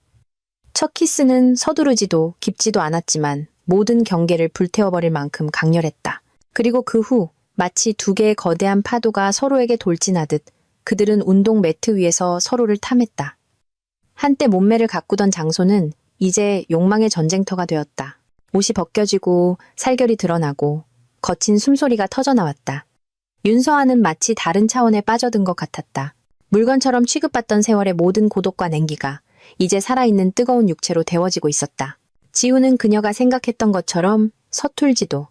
첫 키스는 서두르지도 깊지도 않았지만 모든 경계를 불태워버릴 만큼 강렬했다. 그리고 그 후 마치 두 개의 거대한 파도가 서로에게 돌진하듯 그들은 운동 매트 위에서 서로를 탐했다. 한때 몸매를 가꾸던 장소는 이제 욕망의 전쟁터가 되었다. 옷이 벗겨지고 살결이 드러나고 거친 숨소리가 터져나왔다. 윤서아는 마치 다른 차원에 빠져든 것 같았다. 물건처럼 취급받던 세월의 모든 고독과 냉기가 이제 살아있는 뜨거운 육체로 데워지고 있었다. 지우는 그녀가 생각했던 것처럼 서툴지도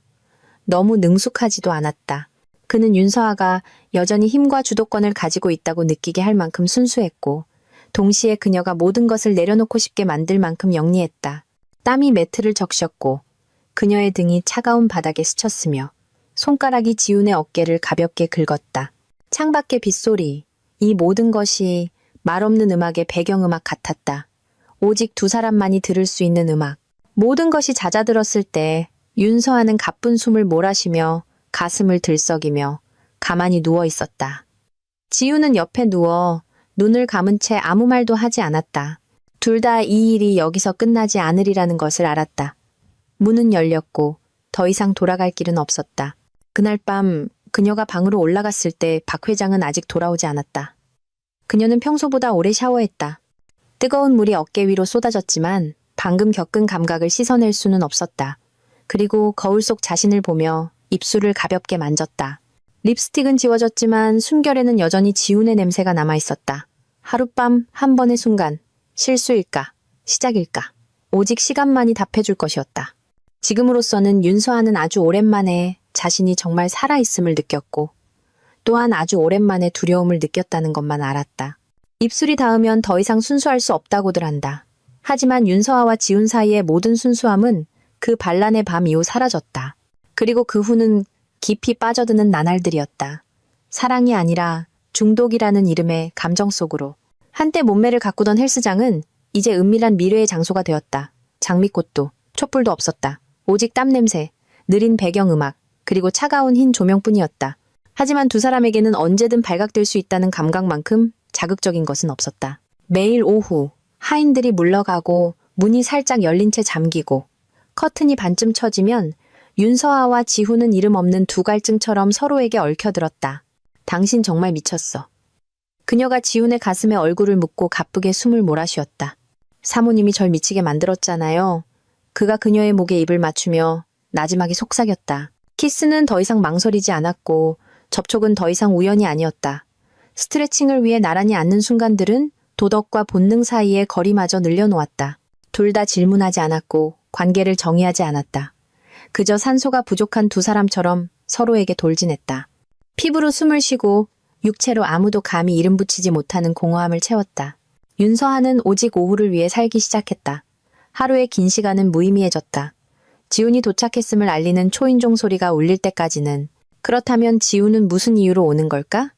너무 능숙하지도 않았다. 그는 윤서아가 여전히 힘과 주도권을 가지고 있다고 느끼게 할 만큼 순수했고 동시에 그녀가 모든 것을 내려놓고 싶게 만들 만큼 영리했다. 땀이 매트를 적셨고 그녀의 등이 차가운 바닥에 스쳤으며 손가락이 지훈의 어깨를 가볍게 긁었다. 창밖의 빗소리, 이 모든 것이 말없는 음악의 배경음악 같았다. 오직 두 사람만이 들을 수 있는 음악. 모든 것이 잦아들었을 때 윤서아는 가쁜 숨을 몰아쉬며 가슴을 들썩이며 가만히 누워 있었다. 지우는 옆에 누워 눈을 감은 채 아무 말도 하지 않았다. 둘 다 이 일이 여기서 끝나지 않으리라는 것을 알았다. 문은 열렸고 더 이상 돌아갈 길은 없었다. 그날 밤 그녀가 방으로 올라갔을 때 박 회장은 아직 돌아오지 않았다. 그녀는 평소보다 오래 샤워했다. 뜨거운 물이 어깨 위로 쏟아졌지만 방금 겪은 감각을 씻어낼 수는 없었다. 그리고 거울 속 자신을 보며 입술을 가볍게 만졌다. 립스틱은 지워졌지만 숨결에는 여전히 지훈의 냄새가 남아있었다. 하룻밤 한 번의 순간, 실수일까, 시작일까, 오직 시간만이 답해줄 것이었다. 지금으로서는 윤서아는 아주 오랜만에 자신이 정말 살아있음을 느꼈고 또한 아주 오랜만에 두려움을 느꼈다는 것만 알았다. 입술이 닿으면 더 이상 순수할 수 없다고들 한다. 하지만 윤서아와 지훈 사이의 모든 순수함은 그 반란의 밤 이후 사라졌다. 그리고 그 후는 깊이 빠져드는 나날들이었다. 사랑이 아니라 중독이라는 이름의 감정 속으로. 한때 몸매를 가꾸던 헬스장은 이제 은밀한 미래의 장소가 되었다. 장미꽃도, 촛불도 없었다. 오직 땀 냄새, 느린 배경음악, 그리고 차가운 흰 조명뿐이었다. 하지만 두 사람에게는 언제든 발각될 수 있다는 감각만큼 자극적인 것은 없었다. 매일 오후, 하인들이 물러가고 문이 살짝 열린 채 잠기고 커튼이 반쯤 쳐지면 윤서아와 지훈은 이름 없는 두 갈증처럼 서로에게 얽혀들었다. 당신 정말 미쳤어. 그녀가 지훈의 가슴에 얼굴을 묻고 가쁘게 숨을 몰아쉬었다. 사모님이 절 미치게 만들었잖아요. 그가 그녀의 목에 입을 맞추며 나지막이 속삭였다. 키스는 더 이상 망설이지 않았고 접촉은 더 이상 우연이 아니었다. 스트레칭을 위해 나란히 앉는 순간들은 도덕과 본능 사이의 거리마저 늘려놓았다. 둘 다 질문하지 않았고 관계를 정의하지 않았다. 그저 산소가 부족한 두 사람처럼 서로에게 돌진했다. 피부로 숨을 쉬고 육체로 아무도 감히 이름 붙이지 못하는 공허함을 채웠다. 윤서아는 오직 오후를 위해 살기 시작했다. 하루의 긴 시간은 무의미해졌다. 지훈이 도착했음을 알리는 초인종 소리가 울릴 때까지는. 그렇다면 지훈은 무슨 이유로 오는 걸까?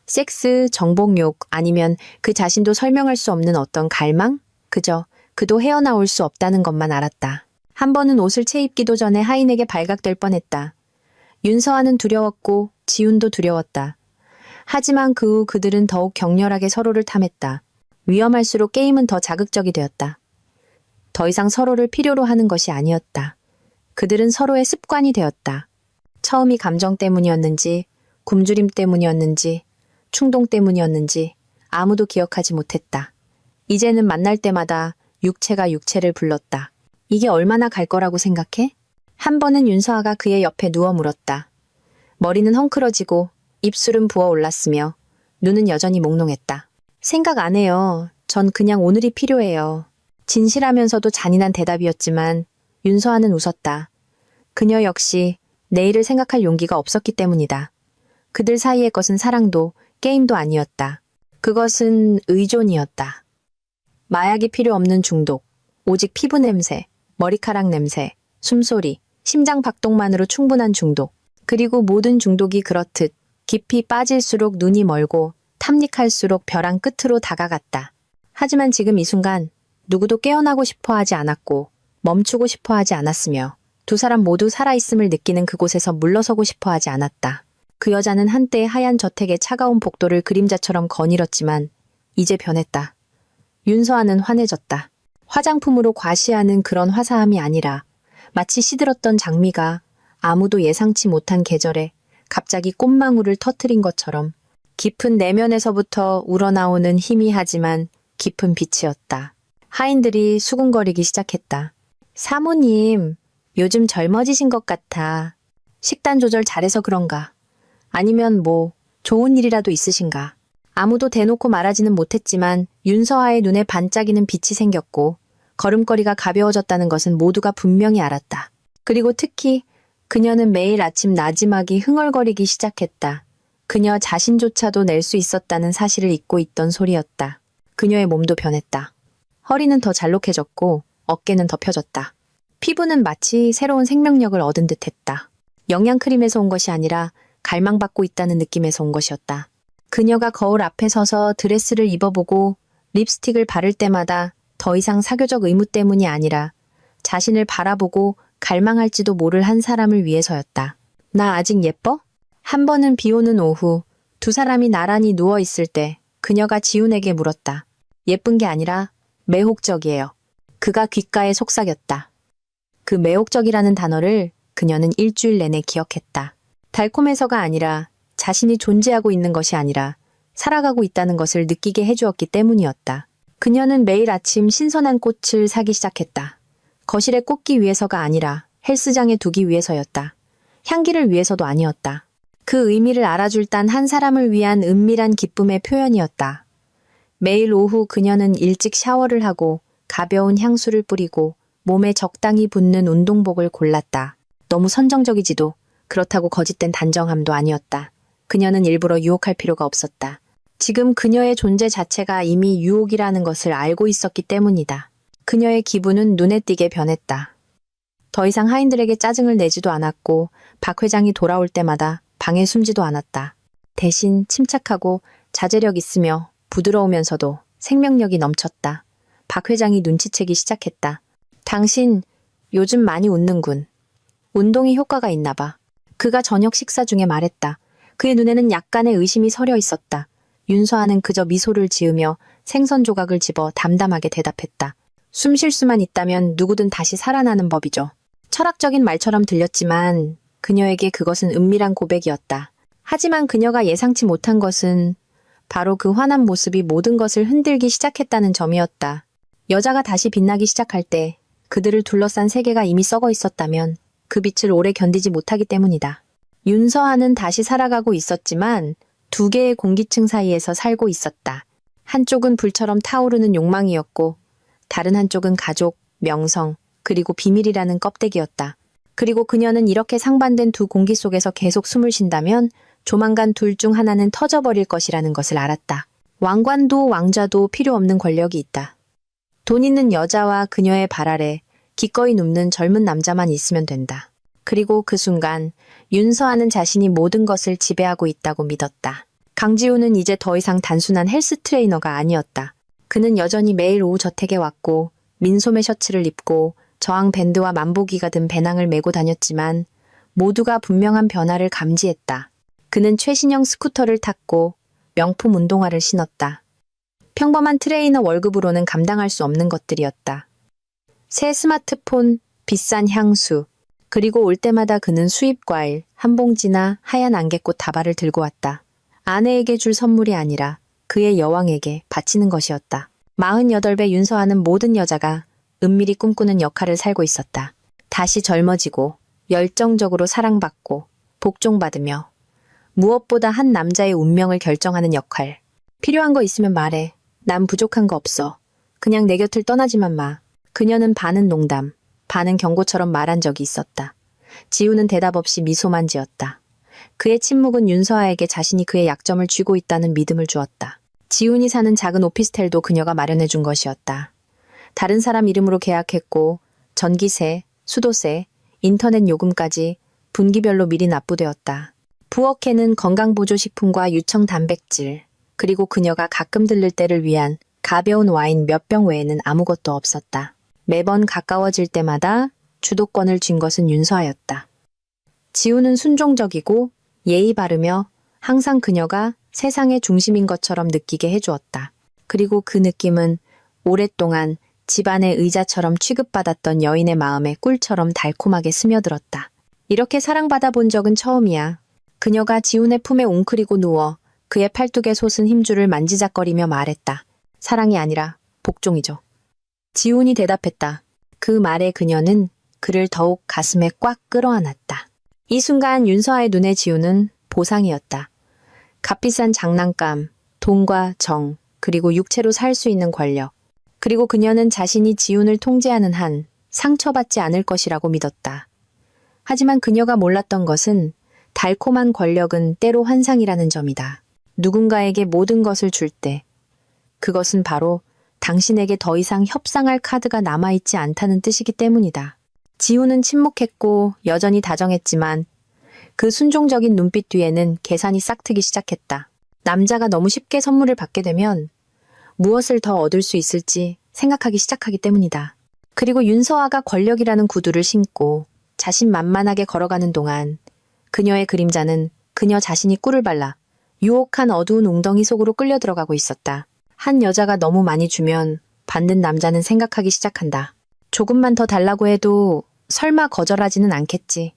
섹스, 정복욕, 아니면 그 자신도 설명할 수 없는 어떤 갈망? 그저 그도 헤어나올 수 없다는 것만 알았다. 한 번은 옷을 채입기도 전에 하인에게 발각될 뻔했다. 윤서아는 두려웠고 지훈도 두려웠다. 하지만 그 후 그들은 더욱 격렬하게 서로를 탐했다. 위험할수록 게임은 더 자극적이 되었다. 더 이상 서로를 필요로 하는 것이 아니었다. 그들은 서로의 습관이 되었다. 처음이 감정 때문이었는지, 굶주림 때문이었는지, 충동 때문이었는지 아무도 기억하지 못했다. 이제는 만날 때마다 육체가 육체를 불렀다. 이게 얼마나 갈 거라고 생각해? 한 번은 윤서아가 그의 옆에 누워 물었다. 머리는 헝클어지고 입술은 부어올랐으며 눈은 여전히 몽롱했다. 생각 안 해요. 전 그냥 오늘이 필요해요. 진실하면서도 잔인한 대답이었지만 윤서아는 웃었다. 그녀 역시 내일을 생각할 용기가 없었기 때문이다. 그들 사이의 것은 사랑도 게임도 아니었다. 그것은 의존이었다. 마약이 필요 없는 중독, 오직 피부 냄새, 머리카락 냄새, 숨소리, 심장 박동만으로 충분한 중독. 그리고 모든 중독이 그렇듯 깊이 빠질수록 눈이 멀고 탐닉할수록 벼랑 끝으로 다가갔다. 하지만 지금 이 순간 누구도 깨어나고 싶어 하지 않았고 멈추고 싶어 하지 않았으며 두 사람 모두 살아있음을 느끼는 그곳에서 물러서고 싶어 하지 않았다. 그 여자는 한때 하얀 저택의 차가운 복도를 그림자처럼 거닐었지만 이제 변했다. 윤서아는 환해졌다. 화장품으로 과시하는 그런 화사함이 아니라 마치 시들었던 장미가 아무도 예상치 못한 계절에 갑자기 꽃망울을 터뜨린 것처럼 깊은 내면에서부터 우러나오는 희미하지만 깊은 빛이었다. 하인들이 수군거리기 시작했다. 사모님, 요즘 젊어지신 것 같아. 식단 조절 잘해서 그런가? 아니면 좋은 일이라도 있으신가? 아무도 대놓고 말하지는 못했지만 윤서아의 눈에 반짝이는 빛이 생겼고 걸음걸이가 가벼워졌다는 것은 모두가 분명히 알았다. 그리고 특히 그녀는 매일 아침 나지막이 흥얼거리기 시작했다. 그녀 자신조차도 낼 수 있었다는 사실을 잊고 있던 소리였다. 그녀의 몸도 변했다. 허리는 더 잘록해졌고 어깨는 더 펴졌다. 피부는 마치 새로운 생명력을 얻은 듯했다. 영양크림에서 온 것이 아니라 갈망받고 있다는 느낌에서 온 것이었다. 그녀가 거울 앞에 서서 드레스를 입어보고 립스틱을 바를 때마다 더 이상 사교적 의무 때문이 아니라 자신을 바라보고 갈망할지도 모를 한 사람을 위해서였다. 나 아직 예뻐? 한 번은 비 오는 오후 두 사람이 나란히 누워있을 때 그녀가 지훈에게 물었다. 예쁜 게 아니라 매혹적이에요. 그가 귓가에 속삭였다. 그 매혹적이라는 단어를 그녀는 일주일 내내 기억했다. 달콤해서가 아니라 자신이 존재하고 있는 것이 아니라 살아가고 있다는 것을 느끼게 해주었기 때문이었다. 그녀는 매일 아침 신선한 꽃을 사기 시작했다. 거실에 꽂기 위해서가 아니라 헬스장에 두기 위해서였다. 향기를 위해서도 아니었다. 그 의미를 알아줄 단 한 사람을 위한 은밀한 기쁨의 표현이었다. 매일 오후 그녀는 일찍 샤워를 하고 가벼운 향수를 뿌리고 몸에 적당히 붙는 운동복을 골랐다. 너무 선정적이지도 그렇다고 거짓된 단정함도 아니었다. 그녀는 일부러 유혹할 필요가 없었다. 지금 그녀의 존재 자체가 이미 유혹이라는 것을 알고 있었기 때문이다. 그녀의 기분은 눈에 띄게 변했다. 더 이상 하인들에게 짜증을 내지도 않았고 박 회장이 돌아올 때마다 방에 숨지도 않았다. 대신 침착하고 자제력 있으며 부드러우면서도 생명력이 넘쳤다. 박 회장이 눈치채기 시작했다. 당신 요즘 많이 웃는군. 운동이 효과가 있나 봐. 그가 저녁 식사 중에 말했다. 그의 눈에는 약간의 의심이 서려 있었다. 윤서아는 그저 미소를 지으며 생선 조각을 집어 담담하게 대답했다. 숨 쉴 수만 있다면 누구든 다시 살아나는 법이죠. 철학적인 말처럼 들렸지만 그녀에게 그것은 은밀한 고백이었다. 하지만 그녀가 예상치 못한 것은 바로 그 환한 모습이 모든 것을 흔들기 시작했다는 점이었다. 여자가 다시 빛나기 시작할 때 그들을 둘러싼 세계가 이미 썩어 있었다면 그 빛을 오래 견디지 못하기 때문이다. 윤서아는 다시 살아가고 있었지만 두 개의 공기층 사이에서 살고 있었다. 한쪽은 불처럼 타오르는 욕망이었고 다른 한쪽은 가족, 명성, 그리고 비밀이라는 껍데기였다. 그리고 그녀는 이렇게 상반된 두 공기 속에서 계속 숨을 쉰다면 조만간 둘 중 하나는 터져버릴 것이라는 것을 알았다. 왕관도 왕좌도 필요 없는 권력이 있다. 돈 있는 여자와 그녀의 발 아래 기꺼이 눕는 젊은 남자만 있으면 된다. 그리고 그 순간 윤서아는 자신이 모든 것을 지배하고 있다고 믿었다. 강지우는 이제 더 이상 단순한 헬스 트레이너가 아니었다. 그는 여전히 매일 오후 저택에 왔고 민소매 셔츠를 입고 저항 밴드와 만보기가 든 배낭을 메고 다녔지만 모두가 분명한 변화를 감지했다. 그는 최신형 스쿠터를 탔고 명품 운동화를 신었다. 평범한 트레이너 월급으로는 감당할 수 없는 것들이었다. 새 스마트폰, 비싼 향수, 그리고 올 때마다 그는 수입 과일, 한 봉지나 하얀 안개꽃 다발을 들고 왔다. 아내에게 줄 선물이 아니라 그의 여왕에게 바치는 것이었다. 48배 윤서아는 모든 여자가 은밀히 꿈꾸는 역할을 살고 있었다. 다시 젊어지고 열정적으로 사랑받고 복종받으며 무엇보다 한 남자의 운명을 결정하는 역할. 필요한 거 있으면 말해. 난 부족한 거 없어. 그냥 내 곁을 떠나지만 마. 그녀는 반은 농담, 반은 경고처럼 말한 적이 있었다. 지우는 대답 없이 미소만 지었다. 그의 침묵은 윤서아에게 자신이 그의 약점을 쥐고 있다는 믿음을 주었다. 지훈이 사는 작은 오피스텔도 그녀가 마련해 준 것이었다. 다른 사람 이름으로 계약했고 전기세, 수도세, 인터넷 요금까지 분기별로 미리 납부되었다. 부엌에는 건강보조식품과 유청 단백질, 그리고 그녀가 가끔 들를 때를 위한 가벼운 와인 몇 병 외에는 아무것도 없었다. 매번 가까워질 때마다 주도권을 쥔 것은 윤서아였다. 지우는 순종적이고 예의 바르며 항상 그녀가 세상의 중심인 것처럼 느끼게 해주었다. 그리고 그 느낌은 오랫동안 집안의 의자처럼 취급받았던 여인의 마음에 꿀처럼 달콤하게 스며들었다. 이렇게 사랑받아 본 적은 처음이야. 그녀가 지훈의 품에 웅크리고 누워 그의 팔뚝에 솟은 힘줄을 만지작거리며 말했다. 사랑이 아니라 복종이죠. 지훈이 대답했다. 그 말에 그녀는 그를 더욱 가슴에 꽉 끌어안았다. 이 순간 윤서아의 눈에 지훈은 보상이었다. 값비싼 장난감, 돈과 정, 그리고 육체로 살 수 있는 권력. 그리고 그녀는 자신이 지훈을 통제하는 한 상처받지 않을 것이라고 믿었다. 하지만 그녀가 몰랐던 것은 달콤한 권력은 때로 환상이라는 점이다. 누군가에게 모든 것을 줄 때 그것은 바로 당신에게 더 이상 협상할 카드가 남아있지 않다는 뜻이기 때문이다. 지훈은 침묵했고 여전히 다정했지만 그 순종적인 눈빛 뒤에는 계산이 싹트기 시작했다. 남자가 너무 쉽게 선물을 받게 되면 무엇을 더 얻을 수 있을지 생각하기 시작하기 때문이다. 그리고 윤서아가 권력이라는 구두를 신고 자신만만하게 걸어가는 동안 그녀의 그림자는 그녀 자신이 꿀을 발라 유혹한 어두운 웅덩이 속으로 끌려 들어가고 있었다. 한 여자가 너무 많이 주면 받는 남자는 생각하기 시작한다. 조금만 더 달라고 해도 설마 거절하지는 않겠지.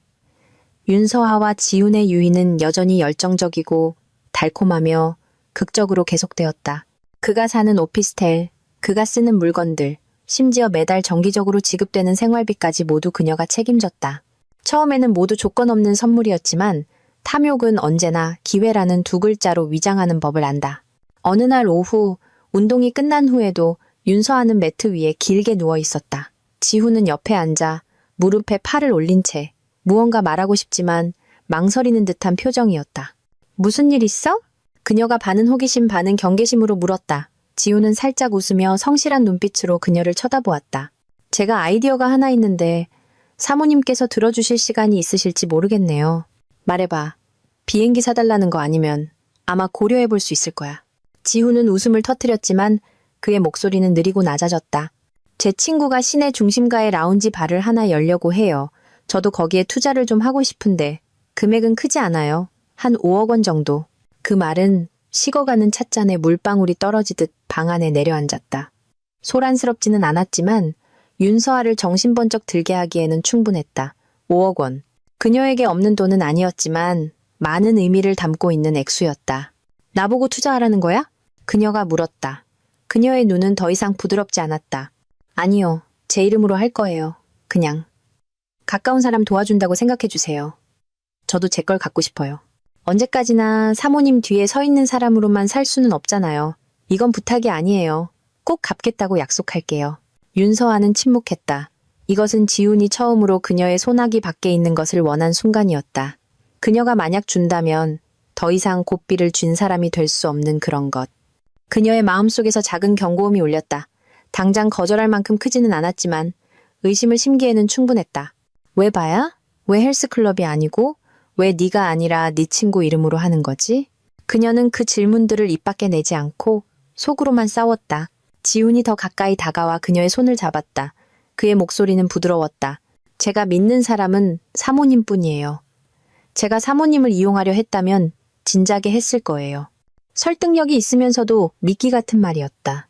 윤서아와 지훈의 유희는 여전히 열정적이고 달콤하며 극적으로 계속되었다. 그가 사는 오피스텔, 그가 쓰는 물건들, 심지어 매달 정기적으로 지급되는 생활비까지 모두 그녀가 책임졌다. 처음에는 모두 조건 없는 선물이었지만 탐욕은 언제나 기회라는 두 글자로 위장하는 법을 안다. 어느 날 오후 운동이 끝난 후에도 윤서아는 매트 위에 길게 누워 있었다. 지훈은 옆에 앉아 무릎에 팔을 올린 채 무언가 말하고 싶지만 망설이는 듯한 표정이었다. 무슨 일 있어? 그녀가 반은 호기심 반은 경계심으로 물었다. 지훈은 살짝 웃으며 성실한 눈빛으로 그녀를 쳐다보았다. 제가 아이디어가 하나 있는데 사모님께서 들어주실 시간이 있으실지 모르겠네요. 말해봐. 비행기 사달라는 거 아니면 아마 고려해볼 수 있을 거야. 지훈은 웃음을 터뜨렸지만 그의 목소리는 느리고 낮아졌다. 제 친구가 시내 중심가에 라운지 바를 하나 열려고 해요. 저도 거기에 투자를 좀 하고 싶은데 금액은 크지 않아요. 한 5억 원 정도. 그 말은 식어가는 찻잔에 물방울이 떨어지듯 방 안에 내려앉았다. 소란스럽지는 않았지만 윤서아를 정신번쩍 들게 하기에는 충분했다. 5억 원. 그녀에게 없는 돈은 아니었지만 많은 의미를 담고 있는 액수였다. 나보고 투자하라는 거야? 그녀가 물었다. 그녀의 눈은 더 이상 부드럽지 않았다. 아니요. 제 이름으로 할 거예요. 그냥. 가까운 사람 도와준다고 생각해 주세요. 저도 제 걸 갖고 싶어요. 언제까지나 사모님 뒤에 서 있는 사람으로만 살 수는 없잖아요. 이건 부탁이 아니에요. 꼭 갚겠다고 약속할게요. 윤서아는 침묵했다. 이것은 지훈이 처음으로 그녀의 소나기 밖에 있는 것을 원한 순간이었다. 그녀가 만약 준다면 더 이상 고삐를 쥔 사람이 될 수 없는 그런 것. 그녀의 마음속에서 작은 경고음이 울렸다. 당장 거절할 만큼 크지는 않았지만 의심을 심기에는 충분했다. 왜 바야? 왜 헬스클럽이 아니고? 왜 네가 아니라 네 친구 이름으로 하는 거지? 그녀는 그 질문들을 입 밖에 내지 않고 속으로만 싸웠다. 지훈이 더 가까이 다가와 그녀의 손을 잡았다. 그의 목소리는 부드러웠다. 제가 믿는 사람은 사모님뿐이에요. 제가 사모님을 이용하려 했다면 진작에 했을 거예요. 설득력이 있으면서도 미끼 같은 말이었다.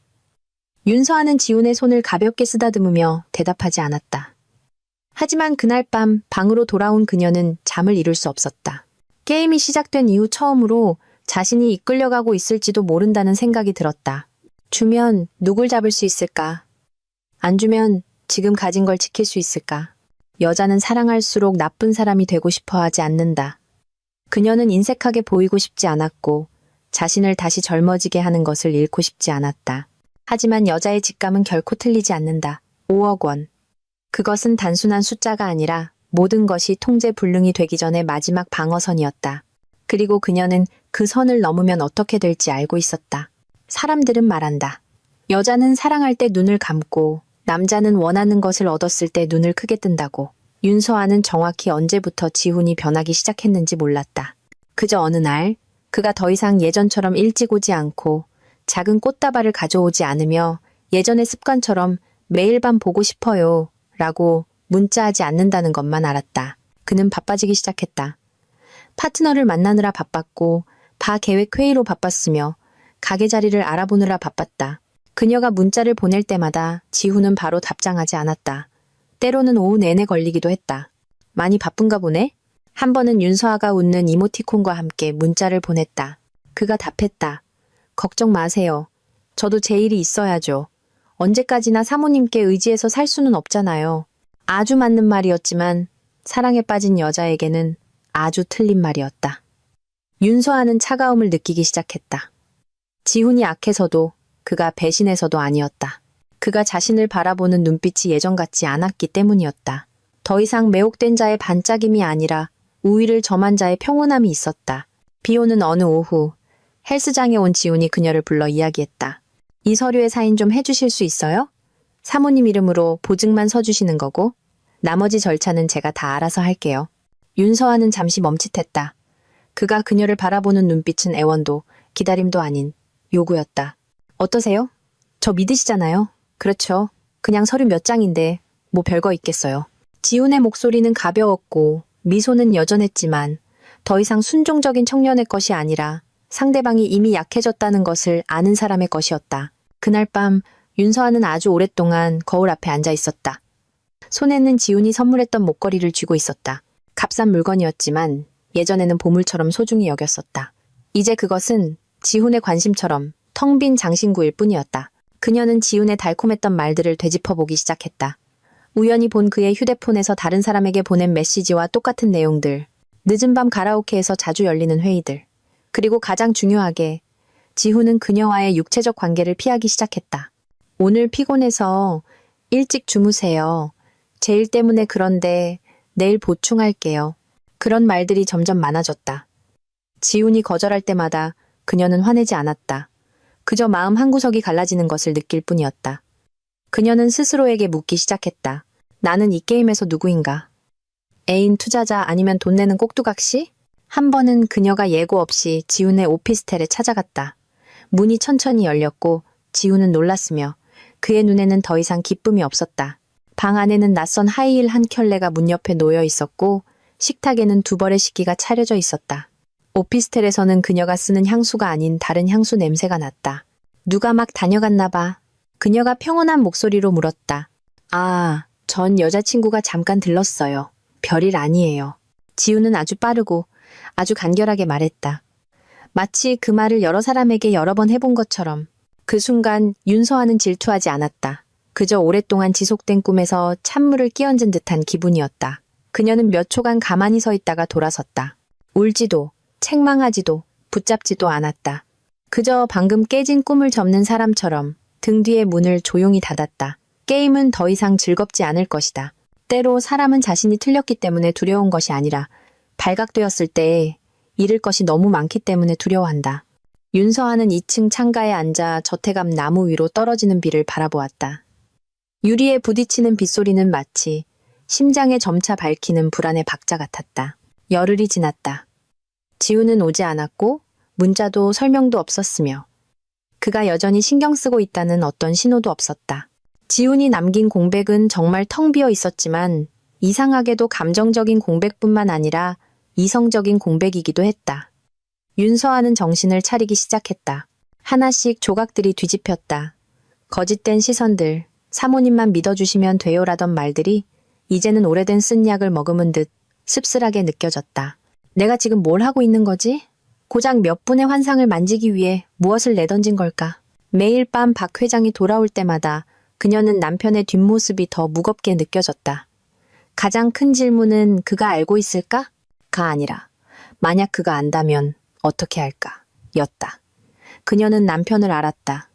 윤서아는 지훈의 손을 가볍게 쓰다듬으며 대답하지 않았다. 하지만 그날 밤 방으로 돌아온 그녀는 잠을 이룰 수 없었다. 게임이 시작된 이후 처음으로 자신이 이끌려가고 있을지도 모른다는 생각이 들었다. 주면 누굴 잡을 수 있을까? 안 주면 지금 가진 걸 지킬 수 있을까? 여자는 사랑할수록 나쁜 사람이 되고 싶어 하지 않는다. 그녀는 인색하게 보이고 싶지 않았고 자신을 다시 젊어지게 하는 것을 잃고 싶지 않았다. 하지만 여자의 직감은 결코 틀리지 않는다. 5억 원. 그것은 단순한 숫자가 아니라 모든 것이 통제불능이 되기 전의 마지막 방어선이었다. 그리고 그녀는 그 선을 넘으면 어떻게 될지 알고 있었다. 사람들은 말한다. 여자는 사랑할 때 눈을 감고 남자는 원하는 것을 얻었을 때 눈을 크게 뜬다고. 윤서아는 정확히 언제부터 지훈이 변하기 시작했는지 몰랐다. 그저 어느 날 그가 더 이상 예전처럼 일찍 오지 않고 작은 꽃다발을 가져오지 않으며 예전의 습관처럼 매일 밤 보고 싶어요 라고 문자하지 않는다는 것만 알았다. 그는 바빠지기 시작했다. 파트너를 만나느라 바빴고 바 계획 회의로 바빴으며 가게 자리를 알아보느라 바빴다. 그녀가 문자를 보낼 때마다 지훈은 바로 답장하지 않았다. 때로는 오후 내내 걸리기도 했다. 많이 바쁜가 보네? 한 번은 윤서아가 웃는 이모티콘과 함께 문자를 보냈다. 그가 답했다. 걱정 마세요. 저도 제 일이 있어야죠. 언제까지나 사모님께 의지해서 살 수는 없잖아요. 아주 맞는 말이었지만 사랑에 빠진 여자에게는 아주 틀린 말이었다. 윤서아는 차가움을 느끼기 시작했다. 지훈이 악해서도 그가 배신해서도 아니었다. 그가 자신을 바라보는 눈빛이 예전 같지 않았기 때문이었다. 더 이상 매혹된 자의 반짝임이 아니라 우위를 점한 자의 평온함이 있었다. 비오는 어느 오후 헬스장에 온 지훈이 그녀를 불러 이야기했다. 이 서류에 사인 좀 해주실 수 있어요? 사모님 이름으로 보증만 서주시는 거고 나머지 절차는 제가 다 알아서 할게요. 윤서아는 잠시 멈칫했다. 그가 그녀를 바라보는 눈빛은 애원도 기다림도 아닌 요구였다. 어떠세요? 저 믿으시잖아요. 그렇죠. 그냥 서류 몇 장인데 뭐 별거 있겠어요. 지훈의 목소리는 가벼웠고 미소는 여전했지만 더 이상 순종적인 청년의 것이 아니라 상대방이 이미 약해졌다는 것을 아는 사람의 것이었다. 그날 밤 윤서아는 아주 오랫동안 거울 앞에 앉아 있었다. 손에는 지훈이 선물했던 목걸이를 쥐고 있었다. 값싼 물건이었지만 예전에는 보물처럼 소중히 여겼었다. 이제 그것은 지훈의 관심처럼 텅 빈 장신구일 뿐이었다. 그녀는 지훈의 달콤했던 말들을 되짚어보기 시작했다. 우연히 본 그의 휴대폰에서 다른 사람에게 보낸 메시지와 똑같은 내용들, 늦은 밤 가라오케에서 자주 열리는 회의들, 그리고 가장 중요하게 지훈은 그녀와의 육체적 관계를 피하기 시작했다. 오늘 피곤해서 일찍 주무세요. 제 일 때문에 그런데 내일 보충할게요. 그런 말들이 점점 많아졌다. 지훈이 거절할 때마다 그녀는 화내지 않았다. 그저 마음 한구석이 갈라지는 것을 느낄 뿐이었다. 그녀는 스스로에게 묻기 시작했다. 나는 이 게임에서 누구인가? 애인, 투자자 아니면 돈 내는 꼭두각시? 한 번은 그녀가 예고 없이 지훈의 오피스텔에 찾아갔다. 문이 천천히 열렸고 지우는 놀랐으며 그의 눈에는 더 이상 기쁨이 없었다. 방 안에는 낯선 하이힐 한 켤레가 문 옆에 놓여 있었고 식탁에는 두 벌의 식기가 차려져 있었다. 오피스텔에서는 그녀가 쓰는 향수가 아닌 다른 향수 냄새가 났다. 누가 막 다녀갔나 봐. 그녀가 평온한 목소리로 물었다. 아, 전 여자친구가 잠깐 들렀어요. 별일 아니에요. 지우는 아주 빠르고 아주 간결하게 말했다. 마치 그 말을 여러 사람에게 여러 번 해본 것처럼. 그 순간 윤서아는 질투하지 않았다. 그저 오랫동안 지속된 꿈에서 찬물을 끼얹은 듯한 기분이었다. 그녀는 몇 초간 가만히 서 있다가 돌아섰다. 울지도, 책망하지도, 붙잡지도 않았다. 그저 방금 깨진 꿈을 접는 사람처럼 등 뒤의 문을 조용히 닫았다. 게임은 더 이상 즐겁지 않을 것이다. 때로 사람은 자신이 틀렸기 때문에 두려운 것이 아니라 발각되었을 때 잃을 것이 너무 많기 때문에 두려워한다. 윤서아는 2층 창가에 앉아 저택 앞 나무 위로 떨어지는 비를 바라보았다. 유리에 부딪히는 빗소리는 마치 심장에 점차 밝히는 불안의 박자 같았다. 열흘이 지났다. 지우는 오지 않았고 문자도 설명도 없었으며 그가 여전히 신경 쓰고 있다는 어떤 신호도 없었다. 지훈이 남긴 공백은 정말 텅 비어 있었지만 이상하게도 감정적인 공백뿐만 아니라 이성적인 공백이기도 했다. 윤서아는 정신을 차리기 시작했다. 하나씩 조각들이 뒤집혔다. 거짓된 시선들, 사모님만 믿어주시면 돼요라던 말들이 이제는 오래된 쓴 약을 머금은 듯 씁쓸하게 느껴졌다. 내가 지금 뭘 하고 있는 거지? 고작 몇 분의 환상을 만지기 위해 무엇을 내던진 걸까? 매일 밤 박 회장이 돌아올 때마다 그녀는 남편의 뒷모습이 더 무겁게 느껴졌다. 가장 큰 질문은 그가 알고 있을까? 가 아니라 만약 그가 안다면 어떻게 할까? 였다. 그녀는 남편을 알았다.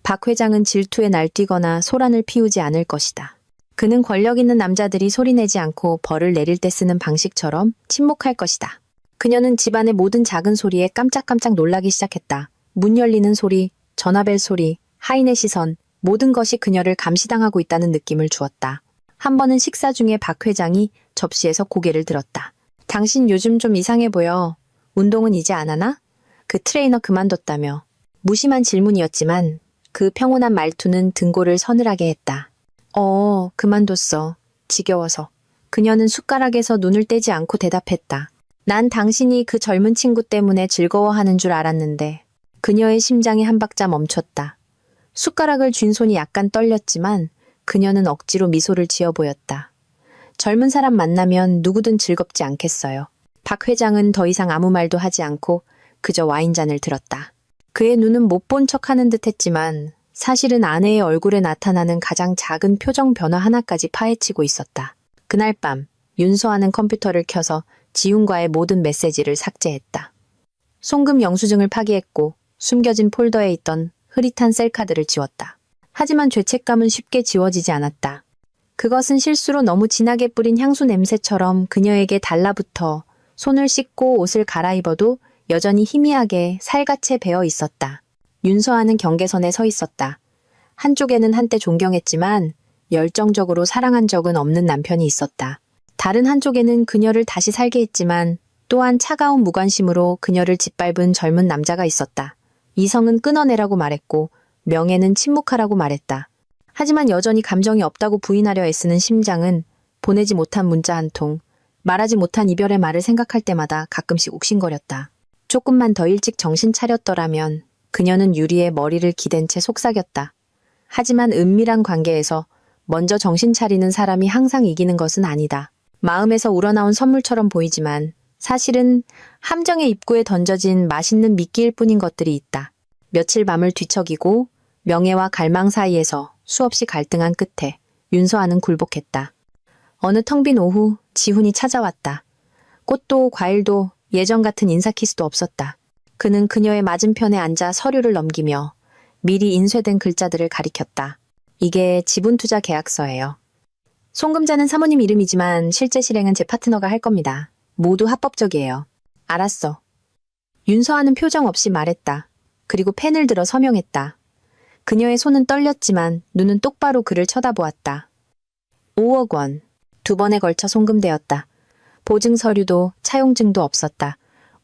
박 회장은 질투에 날뛰거나 소란을 피우지 않을 것이다. 그는 권력 있는 남자들이 소리내지 않고 벌을 내릴 때 쓰는 방식처럼 침묵할 것이다. 그녀는 집안의 모든 작은 소리에 깜짝깜짝 놀라기 시작했다. 문 열리는 소리, 전화벨 소리, 하인의 시선, 모든 것이 그녀를 감시당하고 있다는 느낌을 주었다. 한 번은 식사 중에 박 회장이 접시에서 고개를 들었다. 당신 요즘 좀 이상해 보여. 운동은 이제 안 하나? 그 트레이너 그만뒀다며. 무심한 질문이었지만 그 평온한 말투는 등골을 서늘하게 했다. 그만뒀어. 지겨워서. 그녀는 숟가락에서 눈을 떼지 않고 대답했다. 난 당신이 그 젊은 친구 때문에 즐거워하는 줄 알았는데. 그녀의 심장이 한 박자 멈췄다. 숟가락을 쥔 손이 약간 떨렸지만 그녀는 억지로 미소를 지어 보였다. 젊은 사람 만나면 누구든 즐겁지 않겠어요. 박 회장은 더 이상 아무 말도 하지 않고 그저 와인잔을 들었다. 그의 눈은 못 본 척하는 듯 했지만 사실은 아내의 얼굴에 나타나는 가장 작은 표정 변화 하나까지 파헤치고 있었다. 그날 밤 윤서아는 컴퓨터를 켜서 지훈과의 모든 메시지를 삭제했다. 송금 영수증을 파기했고 숨겨진 폴더에 있던 흐릿한 셀카들을 지웠다. 하지만 죄책감은 쉽게 지워지지 않았다. 그것은 실수로 너무 진하게 뿌린 향수 냄새처럼 그녀에게 달라붙어 손을 씻고 옷을 갈아입어도 여전히 희미하게 살갗에 배어 있었다. 윤서아는 경계선에 서 있었다. 한쪽에는 한때 존경했지만 열정적으로 사랑한 적은 없는 남편이 있었다. 다른 한쪽에는 그녀를 다시 살게 했지만 또한 차가운 무관심으로 그녀를 짓밟은 젊은 남자가 있었다. 이성은 끊어내라고 말했고 명예는 침묵하라고 말했다. 하지만 여전히 감정이 없다고 부인하려 애쓰는 심장은 보내지 못한 문자 한 통, 말하지 못한 이별의 말을 생각할 때마다 가끔씩 욱신거렸다. 조금만 더 일찍 정신 차렸더라면 그녀는 유리에 머리를 기댄 채 속삭였다. 하지만 은밀한 관계에서 먼저 정신 차리는 사람이 항상 이기는 것은 아니다. 마음에서 우러나온 선물처럼 보이지만 사실은 함정의 입구에 던져진 맛있는 미끼일 뿐인 것들이 있다. 며칠 밤을 뒤척이고 명예와 갈망 사이에서 수없이 갈등한 끝에 윤서아는 굴복했다. 어느 텅 빈 오후 지훈이 찾아왔다. 꽃도 과일도 예전 같은 인사키스도 없었다. 그는 그녀의 맞은편에 앉아 서류를 넘기며 미리 인쇄된 글자들을 가리켰다. 이게 지분투자 계약서예요. 송금자는 사모님 이름이지만 실제 실행은 제 파트너가 할 겁니다. 모두 합법적이에요. 알았어. 윤서아는 표정 없이 말했다. 그리고 펜을 들어 서명했다. 그녀의 손은 떨렸지만 눈은 똑바로 그를 쳐다보았다. 5억 원. 2번에 걸쳐 송금되었다. 보증 서류도 차용증도 없었다.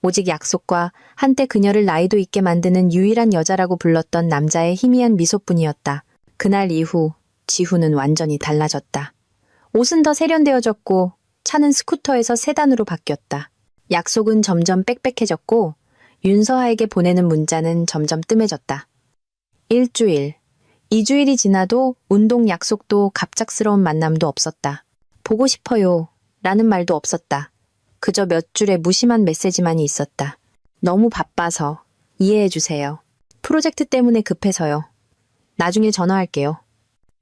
오직 약속과 한때 그녀를 나이도 있게 만드는 유일한 여자라고 불렀던 남자의 희미한 미소뿐이었다. 그날 이후 지후는 완전히 달라졌다. 옷은 더 세련되어졌고 차는 스쿠터에서 세단으로 바뀌었다. 약속은 점점 빽빽해졌고 윤서아에게 보내는 문자는 점점 뜸해졌다. 1주일, 2주일이 지나도 운동 약속도 갑작스러운 만남도 없었다. 보고 싶어요 라는 말도 없었다. 그저 몇 줄의 무심한 메시지만이 있었다. 너무 바빠서 이해해주세요. 프로젝트 때문에 급해서요. 나중에 전화할게요.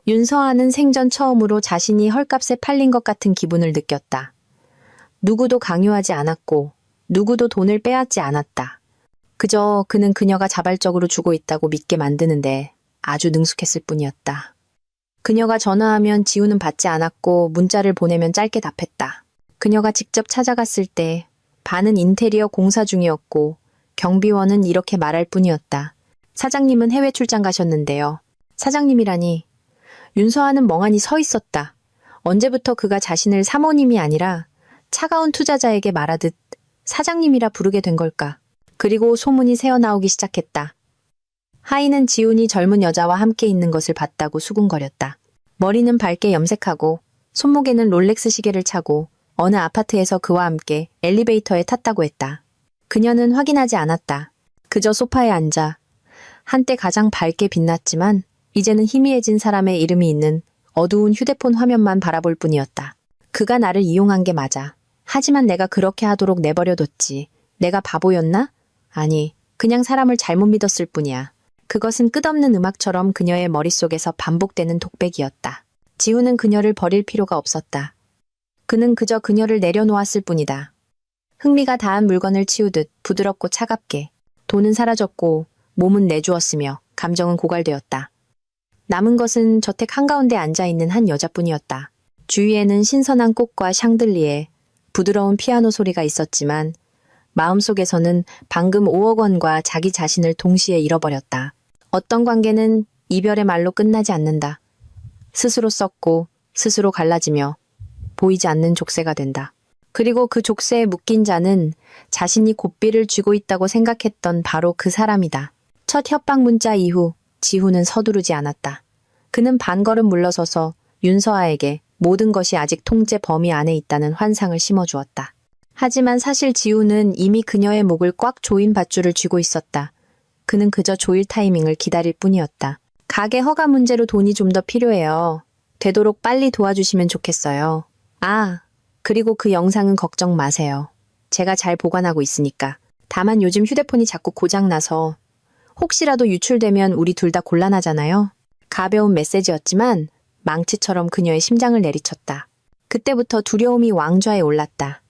윤서아는 생전 처음으로 자신이 헐값에 팔린 것 같은 기분을 느꼈다. 누구도 강요하지 않았고 누구도 돈을 빼앗지 않았다. 그저 그는 그녀가 자발적으로 주고 있다고 믿게 만드는데 아주 능숙했을 뿐이었다. 그녀가 전화하면 지우는 받지 않았고 문자를 보내면 짧게 답했다. 그녀가 직접 찾아갔을 때 반은 인테리어 공사 중이었고 경비원은 이렇게 말할 뿐이었다. 사장님은 해외 출장 가셨는데요. 사장님이라니. 윤서아는 멍하니 서 있었다. 언제부터 그가 자신을 사모님이 아니라 차가운 투자자에게 말하듯 사장님이라 부르게 된 걸까? 그리고 소문이 새어나오기 시작했다. 하인은 지훈이 젊은 여자와 함께 있는 것을 봤다고 수군거렸다. 머리는 밝게 염색하고 손목에는 롤렉스 시계를 차고 어느 아파트에서 그와 함께 엘리베이터에 탔다고 했다. 그녀는 확인하지 않았다. 그저 소파에 앉아 한때 가장 밝게 빛났지만 이제는 희미해진 사람의 이름이 있는 어두운 휴대폰 화면만 바라볼 뿐이었다. 그가 나를 이용한 게 맞아. 하지만 내가 그렇게 하도록 내버려뒀지. 내가 바보였나? 아니, 그냥 사람을 잘못 믿었을 뿐이야. 그것은 끝없는 음악처럼 그녀의 머릿속에서 반복되는 독백이었다. 지우는 그녀를 버릴 필요가 없었다. 그는 그저 그녀를 내려놓았을 뿐이다. 흥미가 닿은 물건을 치우듯 부드럽고 차갑게. 돈은 사라졌고 몸은 내주었으며 감정은 고갈되었다. 남은 것은 저택 한가운데 앉아있는 한 여자뿐이었다. 주위에는 신선한 꽃과 샹들리에 부드러운 피아노 소리가 있었지만 마음속에서는 방금 5억 원과 자기 자신을 동시에 잃어버렸다. 어떤 관계는 이별의 말로 끝나지 않는다. 스스로 썩고 스스로 갈라지며 보이지 않는 족쇄가 된다. 그리고 그 족쇄에 묶인 자는 자신이 고삐를 쥐고 있다고 생각했던 바로 그 사람이다. 첫 협박 문자 이후 지후는 서두르지 않았다. 그는 반걸음 물러서서 윤서아에게 모든 것이 아직 통제 범위 안에 있다는 환상을 심어주었다. 하지만 사실 지우는 이미 그녀의 목을 꽉 조인 밧줄을 쥐고 있었다. 그는 그저 조일 타이밍을 기다릴 뿐이었다. 가게 허가 문제로 돈이 좀 더 필요해요. 되도록 빨리 도와주시면 좋겠어요. 아, 그리고 그 영상은 걱정 마세요. 제가 잘 보관하고 있으니까. 다만 요즘 휴대폰이 자꾸 고장나서 혹시라도 유출되면 우리 둘 다 곤란하잖아요. 가벼운 메시지였지만 망치처럼 그녀의 심장을 내리쳤다. 그때부터 두려움이 왕좌에 올랐다.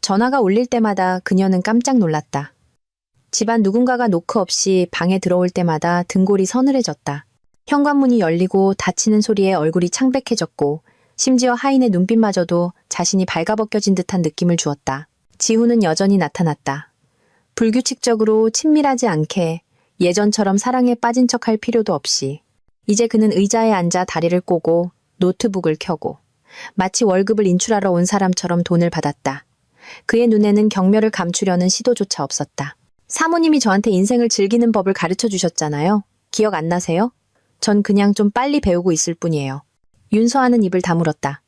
전화가 울릴 때마다 그녀는 깜짝 놀랐다. 집안 누군가가 노크 없이 방에 들어올 때마다 등골이 서늘해졌다. 현관문이 열리고 닫히는 소리에 얼굴이 창백해졌고 심지어 하인의 눈빛마저도 자신이 발가벗겨진 듯한 느낌을 주었다. 지후는 여전히 나타났다. 불규칙적으로 친밀하지 않게 예전처럼 사랑에 빠진 척할 필요도 없이 이제 그는 의자에 앉아 다리를 꼬고 노트북을 켜고 마치 월급을 인출하러 온 사람처럼 돈을 받았다. 그의 눈에는 경멸을 감추려는 시도조차 없었다. 사모님이 저한테 인생을 즐기는 법을 가르쳐 주셨잖아요. 기억 안 나세요? 전 그냥 좀 빨리 배우고 있을 뿐이에요. 윤서아는 입을 다물었다.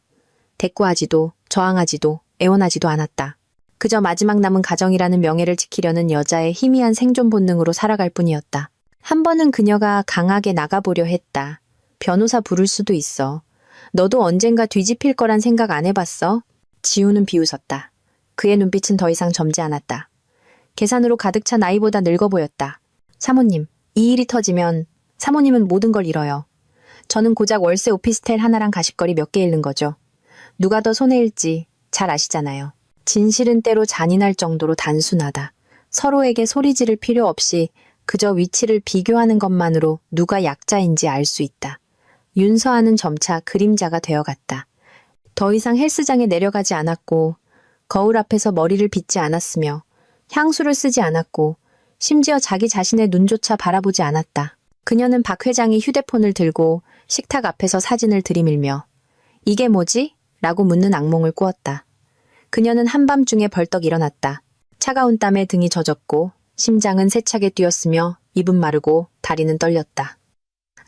대꾸하지도 저항하지도 애원하지도 않았다. 그저 마지막 남은 가정이라는 명예를 지키려는 여자의 희미한 생존 본능으로 살아갈 뿐이었다. 한 번은 그녀가 강하게 나가보려 했다. 변호사 부를 수도 있어. 너도 언젠가 뒤집힐 거란 생각 안 해봤어? 지우는 비웃었다. 그의 눈빛은 더 이상 젊지 않았다. 계산으로 가득 찬 나이보다 늙어 보였다. 사모님, 이 일이 터지면 사모님은 모든 걸 잃어요. 저는 고작 월세 오피스텔 하나랑 가십거리 몇 개 잃는 거죠. 누가 더 손해일지 잘 아시잖아요. 진실은 때로 잔인할 정도로 단순하다. 서로에게 소리 지를 필요 없이 그저 위치를 비교하는 것만으로 누가 약자인지 알 수 있다. 윤서아는 점차 그림자가 되어갔다. 더 이상 헬스장에 내려가지 않았고 거울 앞에서 머리를 빗지 않았으며 향수를 쓰지 않았고 심지어 자기 자신의 눈조차 바라보지 않았다. 그녀는 박 회장이 휴대폰을 들고 식탁 앞에서 사진을 들이밀며 이게 뭐지? 라고 묻는 악몽을 꾸었다. 그녀는 한밤중에 벌떡 일어났다. 차가운 땀에 등이 젖었고 심장은 세차게 뛰었으며 입은 마르고 다리는 떨렸다.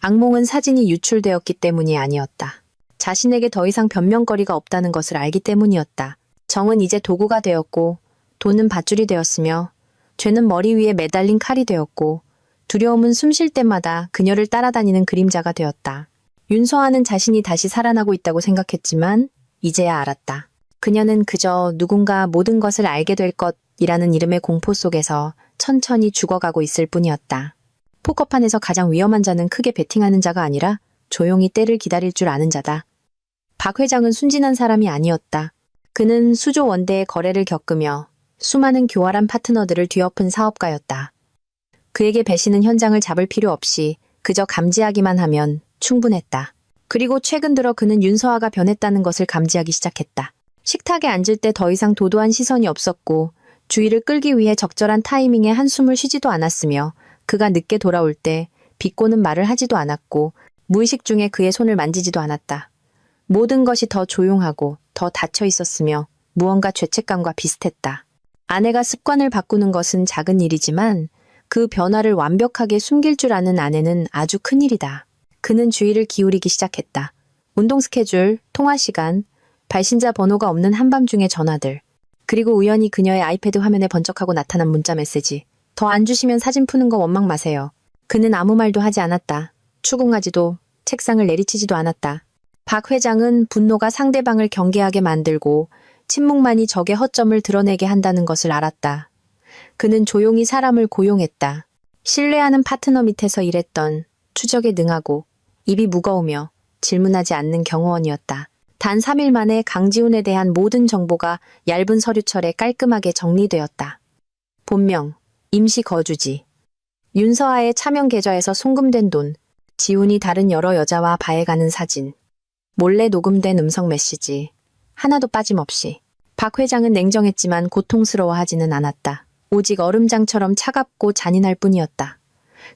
악몽은 사진이 유출되었기 때문이 아니었다. 자신에게 더 이상 변명거리가 없다는 것을 알기 때문이었다. 정은 이제 도구가 되었고 돈은 밧줄이 되었으며 죄는 머리 위에 매달린 칼이 되었고 두려움은 숨 쉴 때마다 그녀를 따라다니는 그림자가 되었다. 윤서아는 자신이 다시 살아나고 있다고 생각했지만 이제야 알았다. 그녀는 그저 누군가 모든 것을 알게 될 것이라는 이름의 공포 속에서 천천히 죽어가고 있을 뿐이었다. 포커판에서 가장 위험한 자는 크게 베팅하는 자가 아니라 조용히 때를 기다릴 줄 아는 자다. 박 회장은 순진한 사람이 아니었다. 그는 수조 원대의 거래를 겪으며 수많은 교활한 파트너들을 뒤엎은 사업가였다. 그에게 배신은 현장을 잡을 필요 없이 그저 감지하기만 하면 충분했다. 그리고 최근 들어 그는 윤서아가 변했다는 것을 감지하기 시작했다. 식탁에 앉을 때 더 이상 도도한 시선이 없었고 주의를 끌기 위해 적절한 타이밍에 한숨을 쉬지도 않았으며 그가 늦게 돌아올 때 비꼬는 말을 하지도 않았고 무의식 중에 그의 손을 만지지도 않았다. 모든 것이 더 조용하고 더 닫혀 있었으며 무언가 죄책감과 비슷했다. 아내가 습관을 바꾸는 것은 작은 일이지만 그 변화를 완벽하게 숨길 줄 아는 아내는 아주 큰 일이다. 그는 주의를 기울이기 시작했다. 운동 스케줄, 통화 시간, 발신자 번호가 없는 한밤중의 전화들, 그리고 우연히 그녀의 아이패드 화면에 번쩍하고 나타난 문자 메시지. 더 안 주시면 사진 푸는 거 원망 마세요. 그는 아무 말도 하지 않았다. 추궁하지도 책상을 내리치지도 않았다. 박 회장은 분노가 상대방을 경계하게 만들고 침묵만이 적의 허점을 드러내게 한다는 것을 알았다. 그는 조용히 사람을 고용했다. 신뢰하는 파트너 밑에서 일했던 추적에 능하고 입이 무거우며 질문하지 않는 경호원이었다. 단 3일 만에 강지훈에 대한 모든 정보가 얇은 서류철에 깔끔하게 정리되었다. 본명, 임시 거주지, 윤서아의 차명 계좌에서 송금된 돈, 지훈이 다른 여러 여자와 바에 가는 사진, 몰래 녹음된 음성 메시지, 하나도 빠짐없이. 박 회장은 냉정했지만 고통스러워하지는 않았다. 오직 얼음장처럼 차갑고 잔인할 뿐이었다.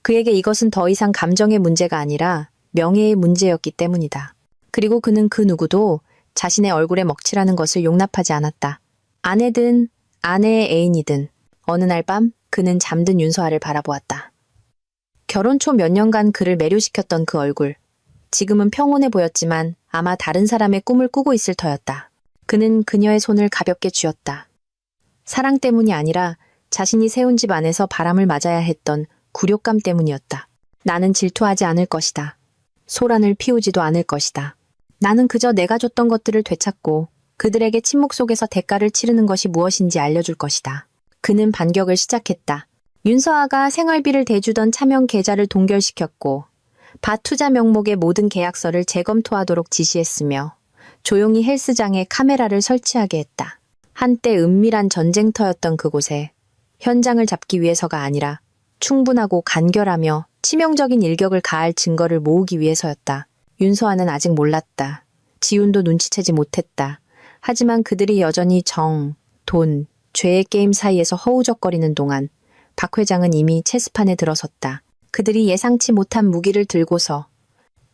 그에게 이것은 더 이상 감정의 문제가 아니라 명예의 문제였기 때문이다. 그리고 그는 그 누구도 자신의 얼굴에 먹칠하는 것을 용납하지 않았다. 아내든 아내의 애인이든 어느 날 밤 그는 잠든 윤서아를 바라보았다. 결혼 초 몇 년간 그를 매료시켰던 그 얼굴. 지금은 평온해 보였지만 아마 다른 사람의 꿈을 꾸고 있을 터였다. 그는 그녀의 손을 가볍게 쥐었다. 사랑 때문이 아니라 자신이 세운 집 안에서 바람을 맞아야 했던 굴욕감 때문이었다. 나는 질투하지 않을 것이다. 소란을 피우지도 않을 것이다. 나는 그저 내가 줬던 것들을 되찾고 그들에게 침묵 속에서 대가를 치르는 것이 무엇인지 알려줄 것이다. 그는 반격을 시작했다. 윤서아가 생활비를 대주던 차명 계좌를 동결시켰고 밭 투자 명목의 모든 계약서를 재검토하도록 지시했으며 조용히 헬스장에 카메라를 설치하게 했다. 한때 은밀한 전쟁터였던 그곳에 현장을 잡기 위해서가 아니라 충분하고 간결하며 치명적인 일격을 가할 증거를 모으기 위해서였다. 윤서아는 아직 몰랐다. 지훈도 눈치채지 못했다. 하지만 그들이 여전히 정, 돈, 죄의 게임 사이에서 허우적거리는 동안 박 회장은 이미 체스판에 들어섰다. 그들이 예상치 못한 무기를 들고서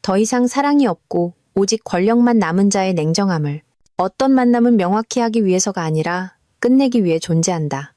더 이상 사랑이 없고 오직 권력만 남은 자의 냉정함을 어떤 만남은 명확히 하기 위해서가 아니라 끝내기 위해 존재한다.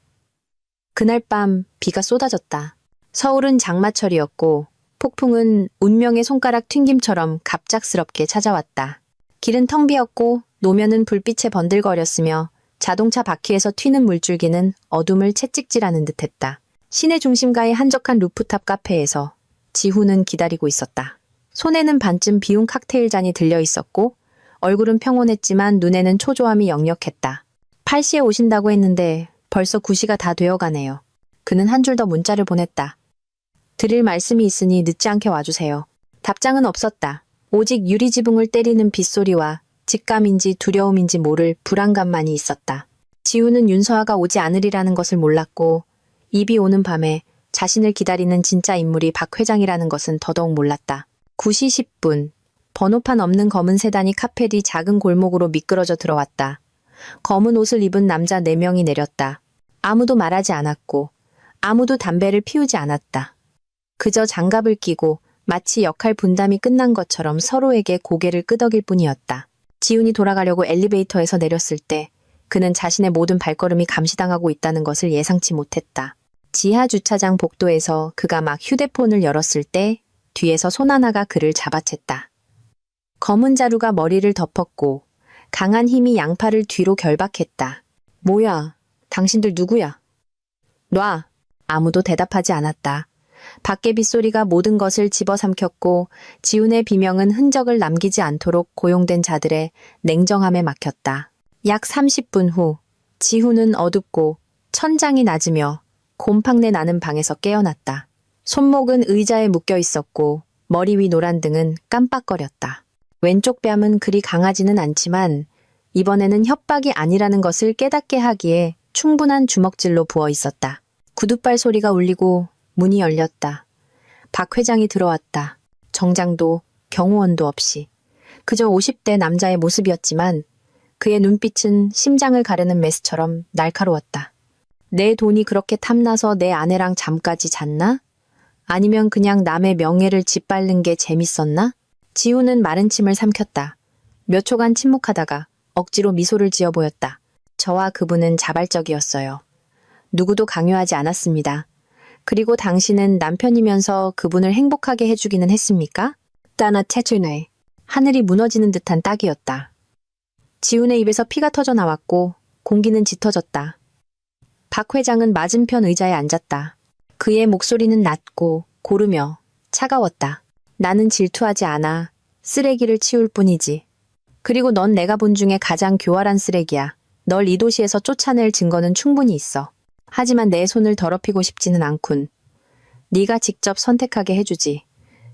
그날 밤 비가 쏟아졌다. 서울은 장마철이었고 폭풍은 운명의 손가락 튕김처럼 갑작스럽게 찾아왔다. 길은 텅 비었고 노면은 불빛에 번들거렸으며 자동차 바퀴에서 튀는 물줄기는 어둠을 채찍질하는 듯했다. 시내 중심가의 한적한 루프탑 카페에서 지훈은 기다리고 있었다. 손에는 반쯤 비운 칵테일 잔이 들려 있었고 얼굴은 평온했지만 눈에는 초조함이 역력했다. 8시에 오신다고 했는데 벌써 9시가 다 되어가네요. 그는 한 줄 더 문자를 보냈다. 드릴 말씀이 있으니 늦지 않게 와주세요. 답장은 없었다. 오직 유리지붕을 때리는 빗소리와 직감인지 두려움인지 모를 불안감만이 있었다. 지훈은 윤서아가 오지 않으리라는 것을 몰랐고 입이 오는 밤에 자신을 기다리는 진짜 인물이 박 회장이라는 것은 더더욱 몰랐다. 9시 10분, 번호판 없는 검은 세단이 카페 뒤 작은 골목으로 미끄러져 들어왔다. 검은 옷을 입은 남자 4명이 내렸다. 아무도 말하지 않았고 아무도 담배를 피우지 않았다. 그저 장갑을 끼고 마치 역할 분담이 끝난 것처럼 서로에게 고개를 끄덕일 뿐이었다. 지훈이 돌아가려고 엘리베이터에서 내렸을 때 그는 자신의 모든 발걸음이 감시당하고 있다는 것을 예상치 못했다. 지하 주차장 복도에서 그가 막 휴대폰을 열었을 때 뒤에서 손 하나가 그를 잡아챘다. 검은 자루가 머리를 덮었고 강한 힘이 양팔을 뒤로 결박했다. 뭐야? 당신들 누구야? 놔! 아무도 대답하지 않았다. 밖의 빗소리가 모든 것을 집어삼켰고 지훈의 비명은 흔적을 남기지 않도록 고용된 자들의 냉정함에 막혔다. 약 30분 후 지훈은 어둡고 천장이 낮으며 곰팡내 나는 방에서 깨어났다. 손목은 의자에 묶여 있었고 머리 위 노란 등은 깜빡거렸다. 왼쪽 뺨은 그리 강하지는 않지만 이번에는 협박이 아니라는 것을 깨닫게 하기에 충분한 주먹질로 부어 있었다. 구둣발 소리가 울리고 문이 열렸다. 박 회장이 들어왔다. 정장도 경호원도 없이. 그저 50대 남자의 모습이었지만 그의 눈빛은 심장을 가르는 메스처럼 날카로웠다. 내 돈이 그렇게 탐나서 내 아내랑 잠까지 잤나? 아니면 그냥 남의 명예를 짓밟는 게 재밌었나? 지훈은 마른 침을 삼켰다. 몇 초간 침묵하다가 억지로 미소를 지어 보였다. 저와 그분은 자발적이었어요. 누구도 강요하지 않았습니다. 그리고 당신은 남편이면서 그분을 행복하게 해주기는 했습니까? 따나 채츠네. 하늘이 무너지는 듯한 딱이었다. 지훈의 입에서 피가 터져 나왔고 공기는 짙어졌다. 박 회장은 맞은편 의자에 앉았다. 그의 목소리는 낮고 고르며 차가웠다. 나는 질투하지 않아. 쓰레기를 치울 뿐이지. 그리고 넌 내가 본 중에 가장 교활한 쓰레기야. 널 이 도시에서 쫓아낼 증거는 충분히 있어. 하지만 내 손을 더럽히고 싶지는 않군. 네가 직접 선택하게 해주지.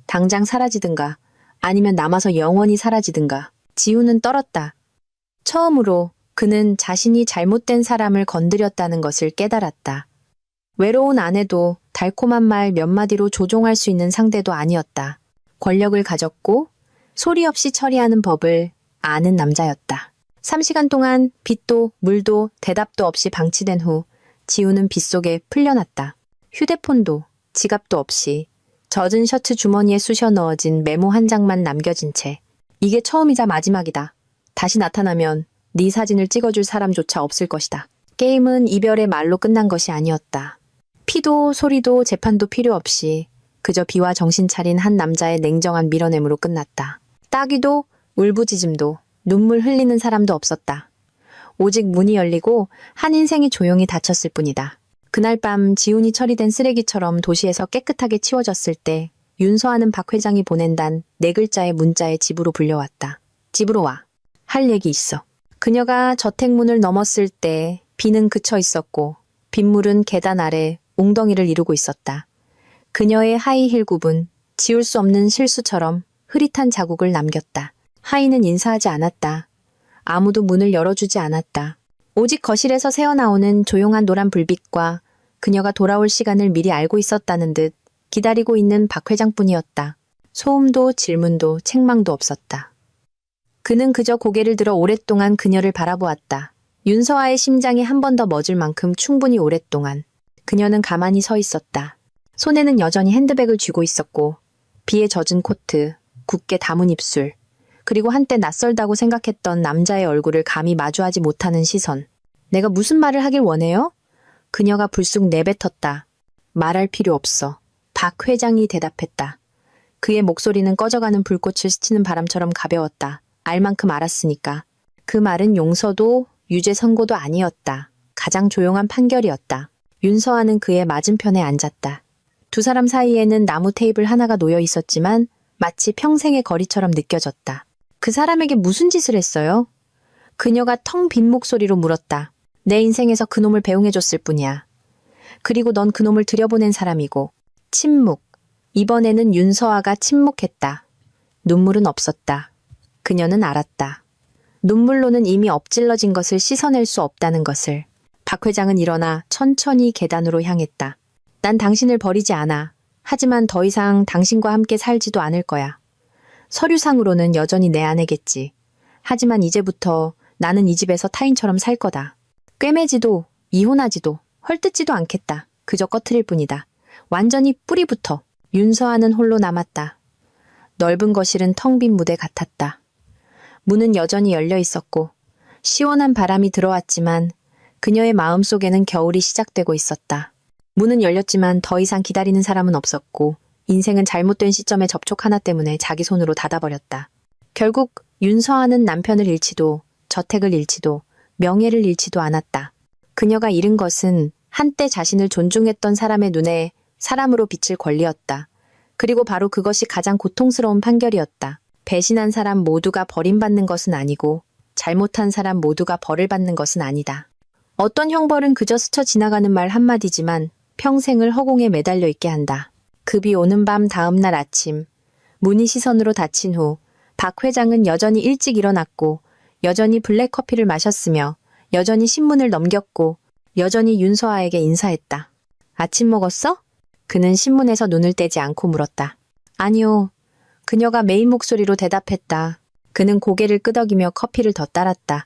당장 사라지든가 아니면 남아서 영원히 사라지든가. 지훈은 떨었다. 처음으로 그는 자신이 잘못된 사람을 건드렸다는 것을 깨달았다. 외로운 아내도 달콤한 말 몇 마디로 조종할 수 있는 상대도 아니었다. 권력을 가졌고 소리 없이 처리하는 법을 아는 남자였다. 3시간 동안 빛도 물도 대답도 없이 방치된 후 지훈은 빗속에 풀려났다. 휴대폰도 지갑도 없이 젖은 셔츠 주머니에 쑤셔 넣어진 메모 한 장만 남겨진 채 이게 처음이자 마지막이다. 다시 나타나면 네 사진을 찍어줄 사람조차 없을 것이다. 게임은 이별의 말로 끝난 것이 아니었다. 피도 소리도 재판도 필요 없이 그저 비와 정신 차린 한 남자의 냉정한 밀어냄으로 끝났다. 따귀도 울부짖음도 눈물 흘리는 사람도 없었다. 오직 문이 열리고 한 인생이 조용히 닫혔을 뿐이다. 그날 밤 지훈이 처리된 쓰레기처럼 도시에서 깨끗하게 치워졌을 때 윤서하는 박 회장이 보낸단 4글자의 문자에 집으로 불려왔다. 집으로 와. 할 얘기 있어. 그녀가 저택문을 넘었을 때 비는 그쳐 있었고 빗물은 계단 아래 웅덩이를 이루고 있었다. 그녀의 하이힐 굽은 지울 수 없는 실수처럼 흐릿한 자국을 남겼다. 하이는 인사하지 않았다. 아무도 문을 열어주지 않았다. 오직 거실에서 새어나오는 조용한 노란 불빛과 그녀가 돌아올 시간을 미리 알고 있었다는 듯 기다리고 있는 박 회장뿐이었다. 소음도 질문도 책망도 없었다. 그는 그저 고개를 들어 오랫동안 그녀를 바라보았다. 윤서아의 심장이 한 번 더 멎을 만큼 충분히 오랫동안. 그녀는 가만히 서 있었다. 손에는 여전히 핸드백을 쥐고 있었고 비에 젖은 코트, 굳게 담은 입술, 그리고 한때 낯설다고 생각했던 남자의 얼굴을 감히 마주하지 못하는 시선. 내가 무슨 말을 하길 원해요? 그녀가 불쑥 내뱉었다. 말할 필요 없어. 박 회장이 대답했다. 그의 목소리는 꺼져가는 불꽃을 스치는 바람처럼 가벼웠다. 알 만큼 알았으니까. 그 말은 용서도 유죄 선고도 아니었다. 가장 조용한 판결이었다. 윤서아는 그의 맞은편에 앉았다. 두 사람 사이에는 나무 테이블 하나가 놓여 있었지만 마치 평생의 거리처럼 느껴졌다. 그 사람에게 무슨 짓을 했어요? 그녀가 텅 빈 목소리로 물었다. 내 인생에서 그놈을 배웅해줬을 뿐이야. 그리고 넌 그놈을 들여보낸 사람이고. 침묵. 이번에는 윤서아가 침묵했다. 눈물은 없었다. 그녀는 알았다. 눈물로는 이미 엎질러진 것을 씻어낼 수 없다는 것을. 박 회장은 일어나 천천히 계단으로 향했다. 난 당신을 버리지 않아. 하지만 더 이상 당신과 함께 살지도 않을 거야. 서류상으로는 여전히 내 아내겠지. 하지만 이제부터 나는 이 집에서 타인처럼 살 거다. 꿰매지도 이혼하지도 헐뜯지도 않겠다. 그저 꺼트릴 뿐이다. 완전히 뿌리부터. 윤서아는 홀로 남았다. 넓은 거실은 텅 빈 무대 같았다. 문은 여전히 열려 있었고 시원한 바람이 들어왔지만 그녀의 마음속에는 겨울이 시작되고 있었다. 문은 열렸지만 더 이상 기다리는 사람은 없었고 인생은 잘못된 시점에 접촉 하나 때문에 자기 손으로 닫아버렸다. 결국 윤서아는 남편을 잃지도 저택을 잃지도 명예를 잃지도 않았다. 그녀가 잃은 것은 한때 자신을 존중했던 사람의 눈에 사람으로 비칠 권리였다. 그리고 바로 그것이 가장 고통스러운 판결이었다. 배신한 사람 모두가 버림받는 것은 아니고 잘못한 사람 모두가 벌을 받는 것은 아니다. 어떤 형벌은 그저 스쳐 지나가는 말 한마디지만 평생을 허공에 매달려 있게 한다. 급이 오는 밤 다음 날 아침, 문이 시선으로 닫힌 후 박 회장은 여전히 일찍 일어났고 여전히 블랙커피를 마셨으며 여전히 신문을 넘겼고 여전히 윤서아에게 인사했다. 아침 먹었어? 그는 신문에서 눈을 떼지 않고 물었다. 아니요. 그녀가 메인 목소리로 대답했다. 그는 고개를 끄덕이며 커피를 더 따랐다.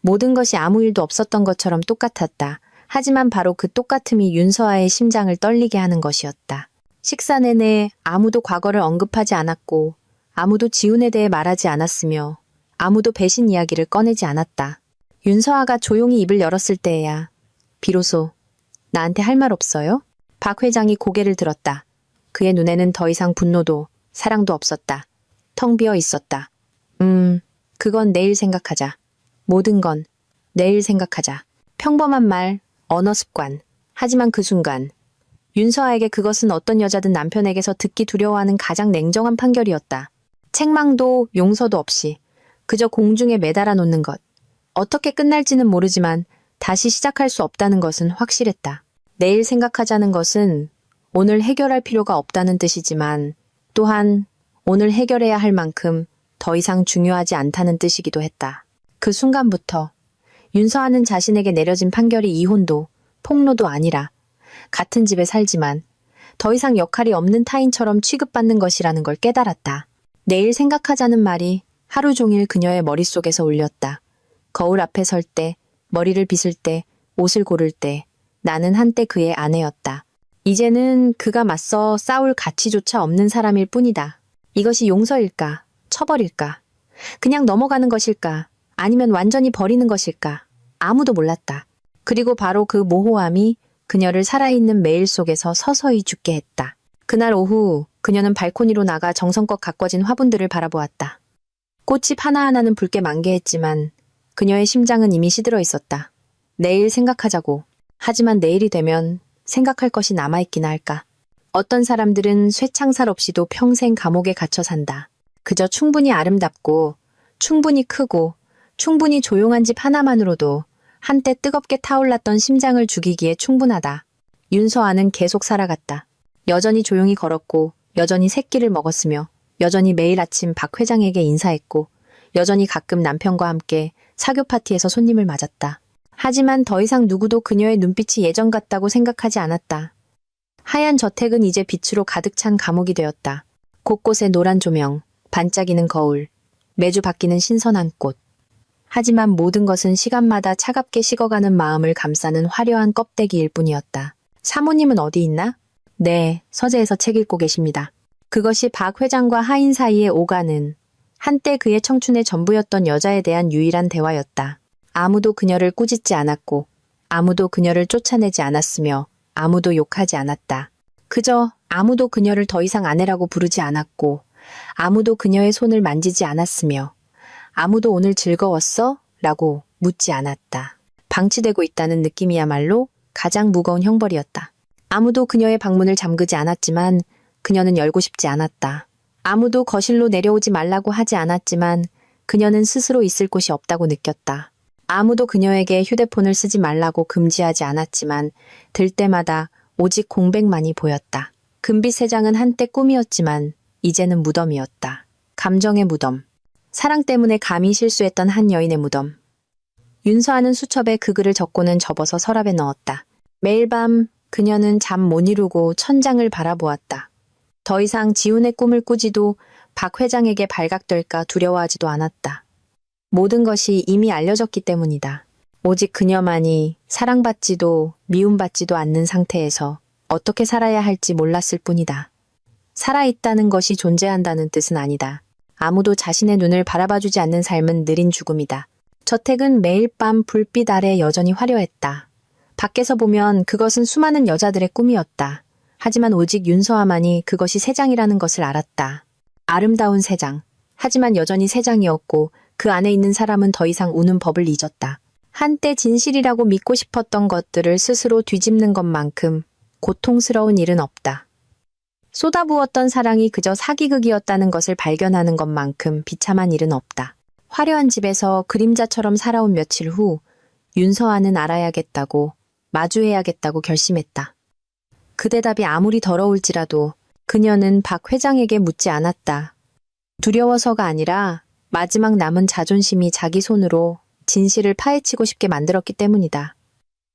모든 것이 아무 일도 없었던 것처럼 똑같았다. 하지만 바로 그 똑같음이 윤서아의 심장을 떨리게 하는 것이었다. 식사 내내 아무도 과거를 언급하지 않았고 아무도 지훈에 대해 말하지 않았으며 아무도 배신 이야기를 꺼내지 않았다. 윤서아가 조용히 입을 열었을 때에야 비로소 나한테 할 말 없어요? 박 회장이 고개를 들었다. 그의 눈에는 더 이상 분노도 사랑도 없었다. 텅 비어 있었다. 그건 내일 생각하자. 모든 건 내일 생각하자. 평범한 말, 언어 습관. 하지만 그 순간 윤서아에게 그것은 어떤 여자든 남편에게서 듣기 두려워하는 가장 냉정한 판결이었다. 책망도 용서도 없이 그저 공중에 매달아 놓는 것. 어떻게 끝날지는 모르지만 다시 시작할 수 없다는 것은 확실했다. 내일 생각하자는 것은 오늘 해결할 필요가 없다는 뜻이지만 또한 오늘 해결해야 할 만큼 더 이상 중요하지 않다는 뜻이기도 했다. 그 순간부터 윤서아는 자신에게 내려진 판결이 이혼도 폭로도 아니라 같은 집에 살지만 더 이상 역할이 없는 타인처럼 취급받는 것이라는 걸 깨달았다. 내일 생각하자는 말이 하루 종일 그녀의 머릿속에서 울렸다. 거울 앞에 설 때, 머리를 빗을 때, 옷을 고를 때 나는 한때 그의 아내였다. 이제는 그가 맞서 싸울 가치조차 없는 사람일 뿐이다. 이것이 용서일까? 처벌일까? 그냥 넘어가는 것일까? 아니면 완전히 버리는 것일까? 아무도 몰랐다. 그리고 바로 그 모호함이 그녀를 살아있는 매일 속에서 서서히 죽게 했다. 그날 오후 그녀는 발코니로 나가 정성껏 가꿔진 화분들을 바라보았다. 꽃잎 하나하나는 붉게 만개했지만 그녀의 심장은 이미 시들어 있었다. 내일 생각하자고. 하지만 내일이 되면 생각할 것이 남아있기나 할까. 어떤 사람들은 쇠창살 없이도 평생 감옥에 갇혀 산다. 그저 충분히 아름답고 충분히 크고 충분히 조용한 집 하나만으로도 한때 뜨겁게 타올랐던 심장을 죽이기에 충분하다. 윤서아는 계속 살아갔다. 여전히 조용히 걸었고 여전히 새끼를 먹었으며 여전히 매일 아침 박 회장에게 인사했고 여전히 가끔 남편과 함께 사교 파티에서 손님을 맞았다. 하지만 더 이상 누구도 그녀의 눈빛이 예전 같다고 생각하지 않았다. 하얀 저택은 이제 빛으로 가득 찬 감옥이 되었다. 곳곳에 노란 조명, 반짝이는 거울, 매주 바뀌는 신선한 꽃. 하지만 모든 것은 시간마다 차갑게 식어가는 마음을 감싸는 화려한 껍데기일 뿐이었다. 사모님은 어디 있나? 네, 서재에서 책 읽고 계십니다. 그것이 박 회장과 하인 사이에 오가는 한때 그의 청춘의 전부였던 여자에 대한 유일한 대화였다. 아무도 그녀를 꾸짖지 않았고 아무도 그녀를 쫓아내지 않았으며 아무도 욕하지 않았다. 그저 아무도 그녀를 더 이상 아내라고 부르지 않았고 아무도 그녀의 손을 만지지 않았으며 아무도 오늘 즐거웠어? 라고 묻지 않았다. 방치되고 있다는 느낌이야말로 가장 무거운 형벌이었다. 아무도 그녀의 방문을 잠그지 않았지만 그녀는 열고 싶지 않았다. 아무도 거실로 내려오지 말라고 하지 않았지만 그녀는 스스로 있을 곳이 없다고 느꼈다. 아무도 그녀에게 휴대폰을 쓰지 말라고 금지하지 않았지만 들 때마다 오직 공백만이 보였다. 금빛 세장은 한때 꿈이었지만 이제는 무덤이었다. 감정의 무덤. 사랑 때문에 감히 실수했던 한 여인의 무덤. 윤서아는 수첩에 그 글을 적고는 접어서 서랍에 넣었다. 매일 밤 그녀는 잠 못 이루고 천장을 바라보았다. 더 이상 지훈의 꿈을 꾸지도 박 회장에게 발각될까 두려워하지도 않았다. 모든 것이 이미 알려졌기 때문이다. 오직 그녀만이 사랑받지도 미움받지도 않는 상태에서 어떻게 살아야 할지 몰랐을 뿐이다. 살아있다는 것이 존재한다는 뜻은 아니다. 아무도 자신의 눈을 바라봐주지 않는 삶은 느린 죽음이다. 저택은 매일 밤 불빛 아래 여전히 화려했다. 밖에서 보면 그것은 수많은 여자들의 꿈이었다. 하지만 오직 윤서아만이 그것이 세장이라는 것을 알았다. 아름다운 세장. 하지만 여전히 세장이었고 그 안에 있는 사람은 더 이상 우는 법을 잊었다. 한때 진실이라고 믿고 싶었던 것들을 스스로 뒤집는 것만큼 고통스러운 일은 없다. 쏟아부었던 사랑이 그저 사기극이었다는 것을 발견하는 것만큼 비참한 일은 없다. 화려한 집에서 그림자처럼 살아온 며칠 후 윤서아는 알아야겠다고, 마주해야겠다고 결심했다. 그 대답이 아무리 더러울지라도 그녀는 박 회장에게 묻지 않았다. 두려워서가 아니라 마지막 남은 자존심이 자기 손으로 진실을 파헤치고 싶게 만들었기 때문이다.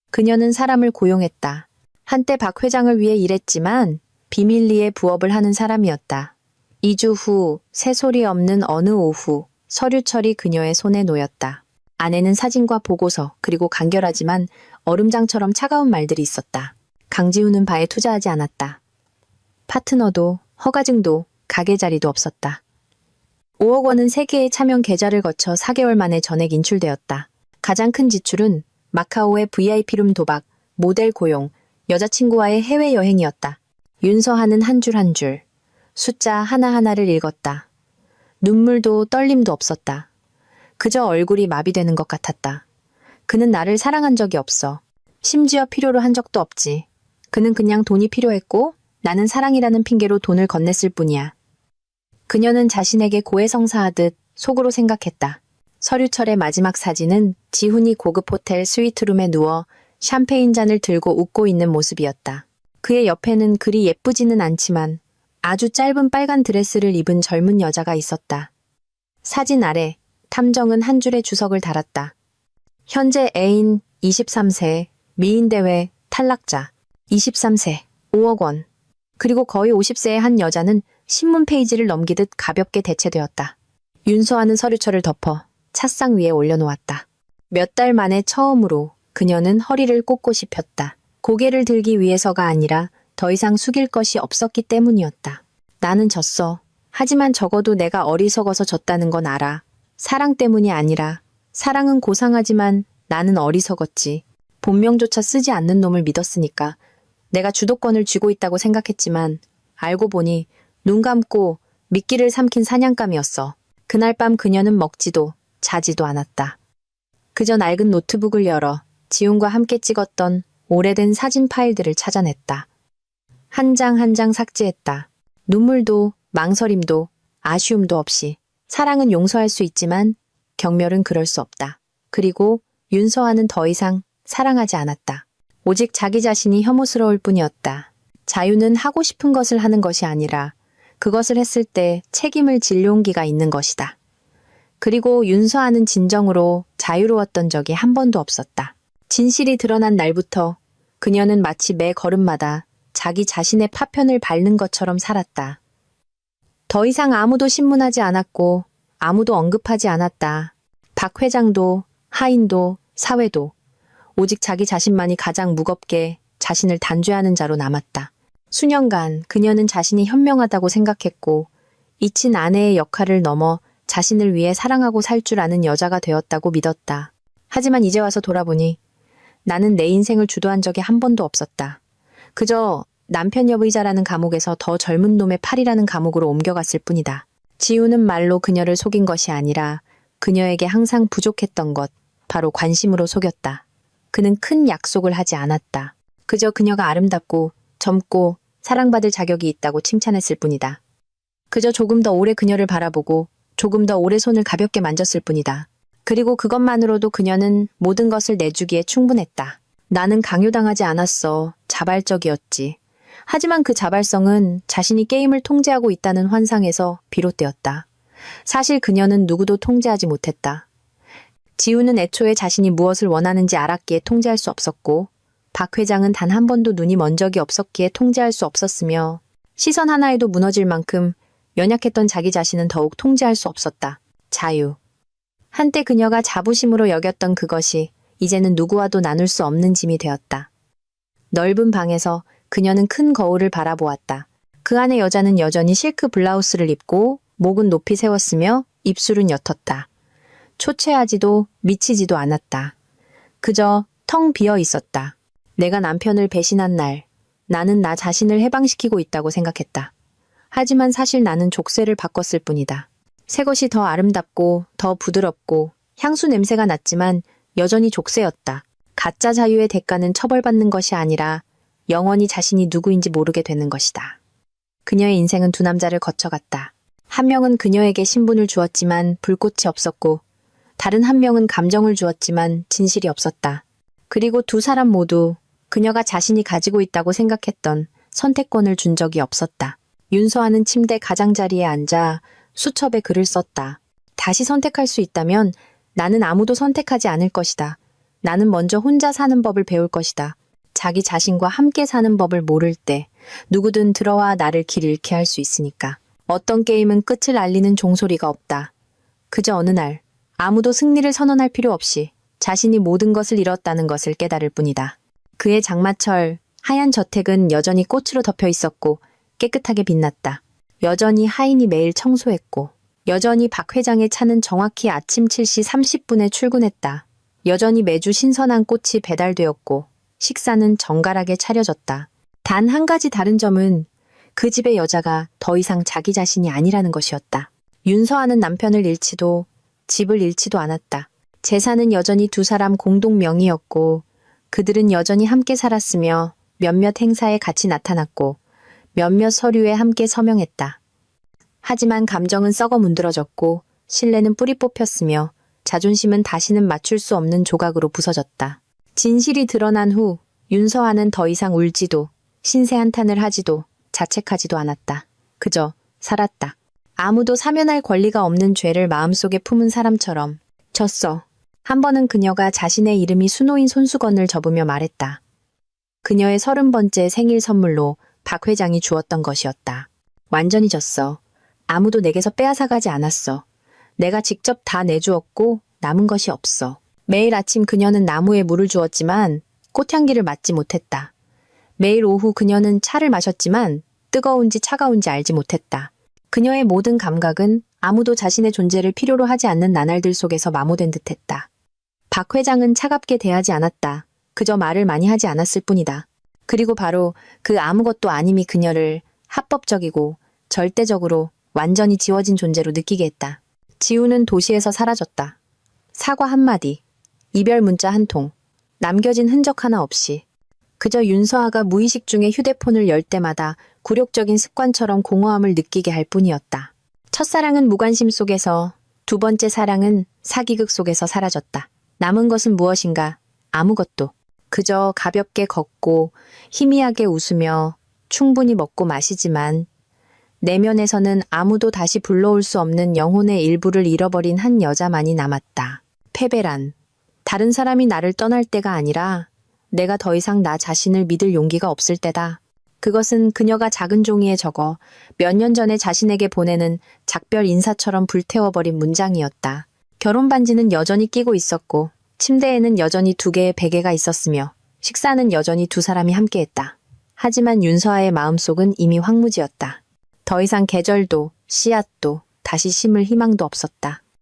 그녀는 사람을 고용했다. 한때 박 회장을 위해 일했지만 비밀리에 부업을 하는 사람이었다. 2주 후 새소리 없는 어느 오후 서류철이 그녀의 손에 놓였다. 안에는 사진과 보고서 그리고 간결하지만 얼음장처럼 차가운 말들이 있었다. 강지우는 바에 투자하지 않았다. 파트너도 허가증도 가게 자리도 없었다. 5억 원은 3개의 차명 계좌를 거쳐 4개월 만에 전액 인출되었다. 가장 큰 지출은 마카오의 VIP룸 도박, 모델 고용, 여자친구와의 해외여행이었다. 윤서하는 한 줄 한 줄, 숫자 하나하나를 읽었다. 눈물도 떨림도 없었다. 그저 얼굴이 마비되는 것 같았다. 그는 나를 사랑한 적이 없어. 심지어 필요로 한 적도 없지. 그는 그냥 돈이 필요했고 나는 사랑이라는 핑계로 돈을 건넸을 뿐이야. 그녀는 자신에게 고해성사하듯 속으로 생각했다. 서류철의 마지막 사진은 지훈이 고급 호텔 스위트룸에 누워 샴페인 잔을 들고 웃고 있는 모습이었다. 그의 옆에는 그리 예쁘지는 않지만 아주 짧은 빨간 드레스를 입은 젊은 여자가 있었다. 사진 아래 탐정은 한 줄의 주석을 달았다. 현재 애인 23세, 미인대회 탈락자, 23세, 5억 원. 그리고 거의 50세의 한 여자는 신문 페이지를 넘기듯 가볍게 대체되었다. 윤서아는 서류철을 덮어 찻상 위에 올려놓았다. 몇 달 만에 처음으로 그녀는 허리를 꼿꼿이 폈다. 고개를 들기 위해서가 아니라 더 이상 숙일 것이 없었기 때문이었다. 나는 졌어. 하지만 적어도 내가 어리석어서 졌다는 건 알아. 사랑 때문이 아니라 사랑은 고상하지만 나는 어리석었지. 본명조차 쓰지 않는 놈을 믿었으니까. 내가 주도권을 쥐고 있다고 생각했지만 알고 보니 눈 감고 미끼를 삼킨 사냥감이었어. 그날 밤 그녀는 먹지도 자지도 않았다. 그저 낡은 노트북을 열어 지훈과 함께 찍었던 오래된 사진 파일들을 찾아냈다. 한 장 한 장 삭제했다. 눈물도 망설임도 아쉬움도 없이. 사랑은 용서할 수 있지만 경멸은 그럴 수 없다. 그리고 윤서아는 더 이상 사랑하지 않았다. 오직 자기 자신이 혐오스러울 뿐이었다. 자유는 하고 싶은 것을 하는 것이 아니라 그것을 했을 때 책임을 질 용기가 있는 것이다. 그리고 윤서아는 진정으로 자유로웠던 적이 한 번도 없었다. 진실이 드러난 날부터 그녀는 마치 매 걸음마다 자기 자신의 파편을 밟는 것처럼 살았다. 더 이상 아무도 신문하지 않았고 아무도 언급하지 않았다. 박 회장도 하인도 사회도 오직 자기 자신만이 가장 무겁게 자신을 단죄하는 자로 남았다. 수년간 그녀는 자신이 현명하다고 생각했고 잊힌 아내의 역할을 넘어 자신을 위해 사랑하고 살 줄 아는 여자가 되었다고 믿었다. 하지만 이제 와서 돌아보니 나는 내 인생을 주도한 적이 한 번도 없었다. 그저 남편 여의자라는 감옥에서 더 젊은 놈의 팔이라는 감옥으로 옮겨갔을 뿐이다. 지우는 말로 그녀를 속인 것이 아니라 그녀에게 항상 부족했던 것, 바로 관심으로 속였다. 그는 큰 약속을 하지 않았다. 그저 그녀가 아름답고 젊고 사랑받을 자격이 있다고 칭찬했을 뿐이다. 그저 조금 더 오래 그녀를 바라보고 조금 더 오래 손을 가볍게 만졌을 뿐이다. 그리고 그것만으로도 그녀는 모든 것을 내주기에 충분했다. 나는 강요당하지 않았어. 자발적이었지. 하지만 그 자발성은 자신이 게임을 통제하고 있다는 환상에서 비롯되었다. 사실 그녀는 누구도 통제하지 못했다. 지우는 애초에 자신이 무엇을 원하는지 알았기에 통제할 수 없었고 박 회장은 단 한 번도 눈이 먼 적이 없었기에 통제할 수 없었으며 시선 하나에도 무너질 만큼 연약했던 자기 자신은 더욱 통제할 수 없었다. 자유. 한때 그녀가 자부심으로 여겼던 그것이 이제는 누구와도 나눌 수 없는 짐이 되었다. 넓은 방에서 그녀는 큰 거울을 바라보았다. 그 안의 여자는 여전히 실크 블라우스를 입고 목은 높이 세웠으며 입술은 옅었다. 초췌하지도 미치지도 않았다. 그저 텅 비어 있었다. 내가 남편을 배신한 날, 나는 나 자신을 해방시키고 있다고 생각했다. 하지만 사실 나는 족쇄를 바꿨을 뿐이다. 새 것이 더 아름답고 더 부드럽고 향수 냄새가 났지만 여전히 족쇄였다. 가짜 자유의 대가는 처벌받는 것이 아니라 영원히 자신이 누구인지 모르게 되는 것이다. 그녀의 인생은 두 남자를 거쳐갔다. 한 명은 그녀에게 신분을 주었지만 불꽃이 없었고 다른 한 명은 감정을 주었지만 진실이 없었다. 그리고 두 사람 모두 그녀가 자신이 가지고 있다고 생각했던 선택권을 준 적이 없었다. 윤서아는 침대 가장자리에 앉아 수첩에 글을 썼다. 다시 선택할 수 있다면 나는 아무도 선택하지 않을 것이다. 나는 먼저 혼자 사는 법을 배울 것이다. 자기 자신과 함께 사는 법을 모를 때 누구든 들어와 나를 길 잃게 할 수 있으니까. 어떤 게임은 끝을 알리는 종소리가 없다. 그저 어느 날 아무도 승리를 선언할 필요 없이 자신이 모든 것을 잃었다는 것을 깨달을 뿐이다. 그의 장마철 하얀 저택은 여전히 꽃으로 덮여 있었고 깨끗하게 빛났다. 여전히 하인이 매일 청소했고 여전히 박 회장의 차는 정확히 아침 7시 30분에 출근했다. 여전히 매주 신선한 꽃이 배달되었고 식사는 정갈하게 차려졌다. 단 한 가지 다른 점은 그 집의 여자가 더 이상 자기 자신이 아니라는 것이었다. 윤서아는 남편을 잃지도 집을 잃지도 않았다. 재산은 여전히 두 사람 공동 명의였고 그들은 여전히 함께 살았으며 몇몇 행사에 같이 나타났고 몇몇 서류에 함께 서명했다. 하지만 감정은 썩어 문드러졌고 신뢰는 뿌리 뽑혔으며 자존심은 다시는 맞출 수 없는 조각으로 부서졌다. 진실이 드러난 후 윤서아는 더 이상 울지도 신세 한탄을 하지도 자책하지도 않았다. 그저 살았다. 아무도 사면할 권리가 없는 죄를 마음속에 품은 사람처럼. 졌어. 한 번은 그녀가 자신의 이름이 수노인 손수건을 접으며 말했다. 그녀의 30번째 생일 선물로 박 회장이 주었던 것이었다. 완전히 졌어. 아무도 내게서 빼앗아가지 않았어. 내가 직접 다 내주었고 남은 것이 없어. 매일 아침 그녀는 나무에 물을 주었지만 꽃향기를 맡지 못했다. 매일 오후 그녀는 차를 마셨지만 뜨거운지 차가운지 알지 못했다. 그녀의 모든 감각은 아무도 자신의 존재를 필요로 하지 않는 나날들 속에서 마모된 듯했다. 박 회장은 차갑게 대하지 않았다. 그저 말을 많이 하지 않았을 뿐이다. 그리고 바로 그 아무것도 아님이 그녀를 합법적이고 절대적으로 완전히 지워진 존재로 느끼게 했다. 지우는 도시에서 사라졌다. 사과 한마디, 이별 문자 한 통, 남겨진 흔적 하나 없이. 그저 윤서아가 무의식 중에 휴대폰을 열 때마다 굴욕적인 습관처럼 공허함을 느끼게 할 뿐이었다. 첫사랑은 무관심 속에서, 두 번째 사랑은 사기극 속에서 사라졌다. 남은 것은 무엇인가? 아무것도. 그저 가볍게 걷고 희미하게 웃으며 충분히 먹고 마시지만 내면에서는 아무도 다시 불러올 수 없는 영혼의 일부를 잃어버린 한 여자만이 남았다. 패배란 다른 사람이 나를 떠날 때가 아니라 내가 더 이상 나 자신을 믿을 용기가 없을 때다. 그것은 그녀가 작은 종이에 적어 몇 년 전에 자신에게 보내는 작별 인사처럼 불태워버린 문장이었다. 결혼 반지는 여전히 끼고 있었고 침대에는 여전히 2개의 베개가 있었으며 식사는 여전히 두 사람이 함께했다. 하지만 윤서아의 마음속은 이미 황무지였다. 더 이상 계절도 씨앗도 다시 심을 희망도 없었다.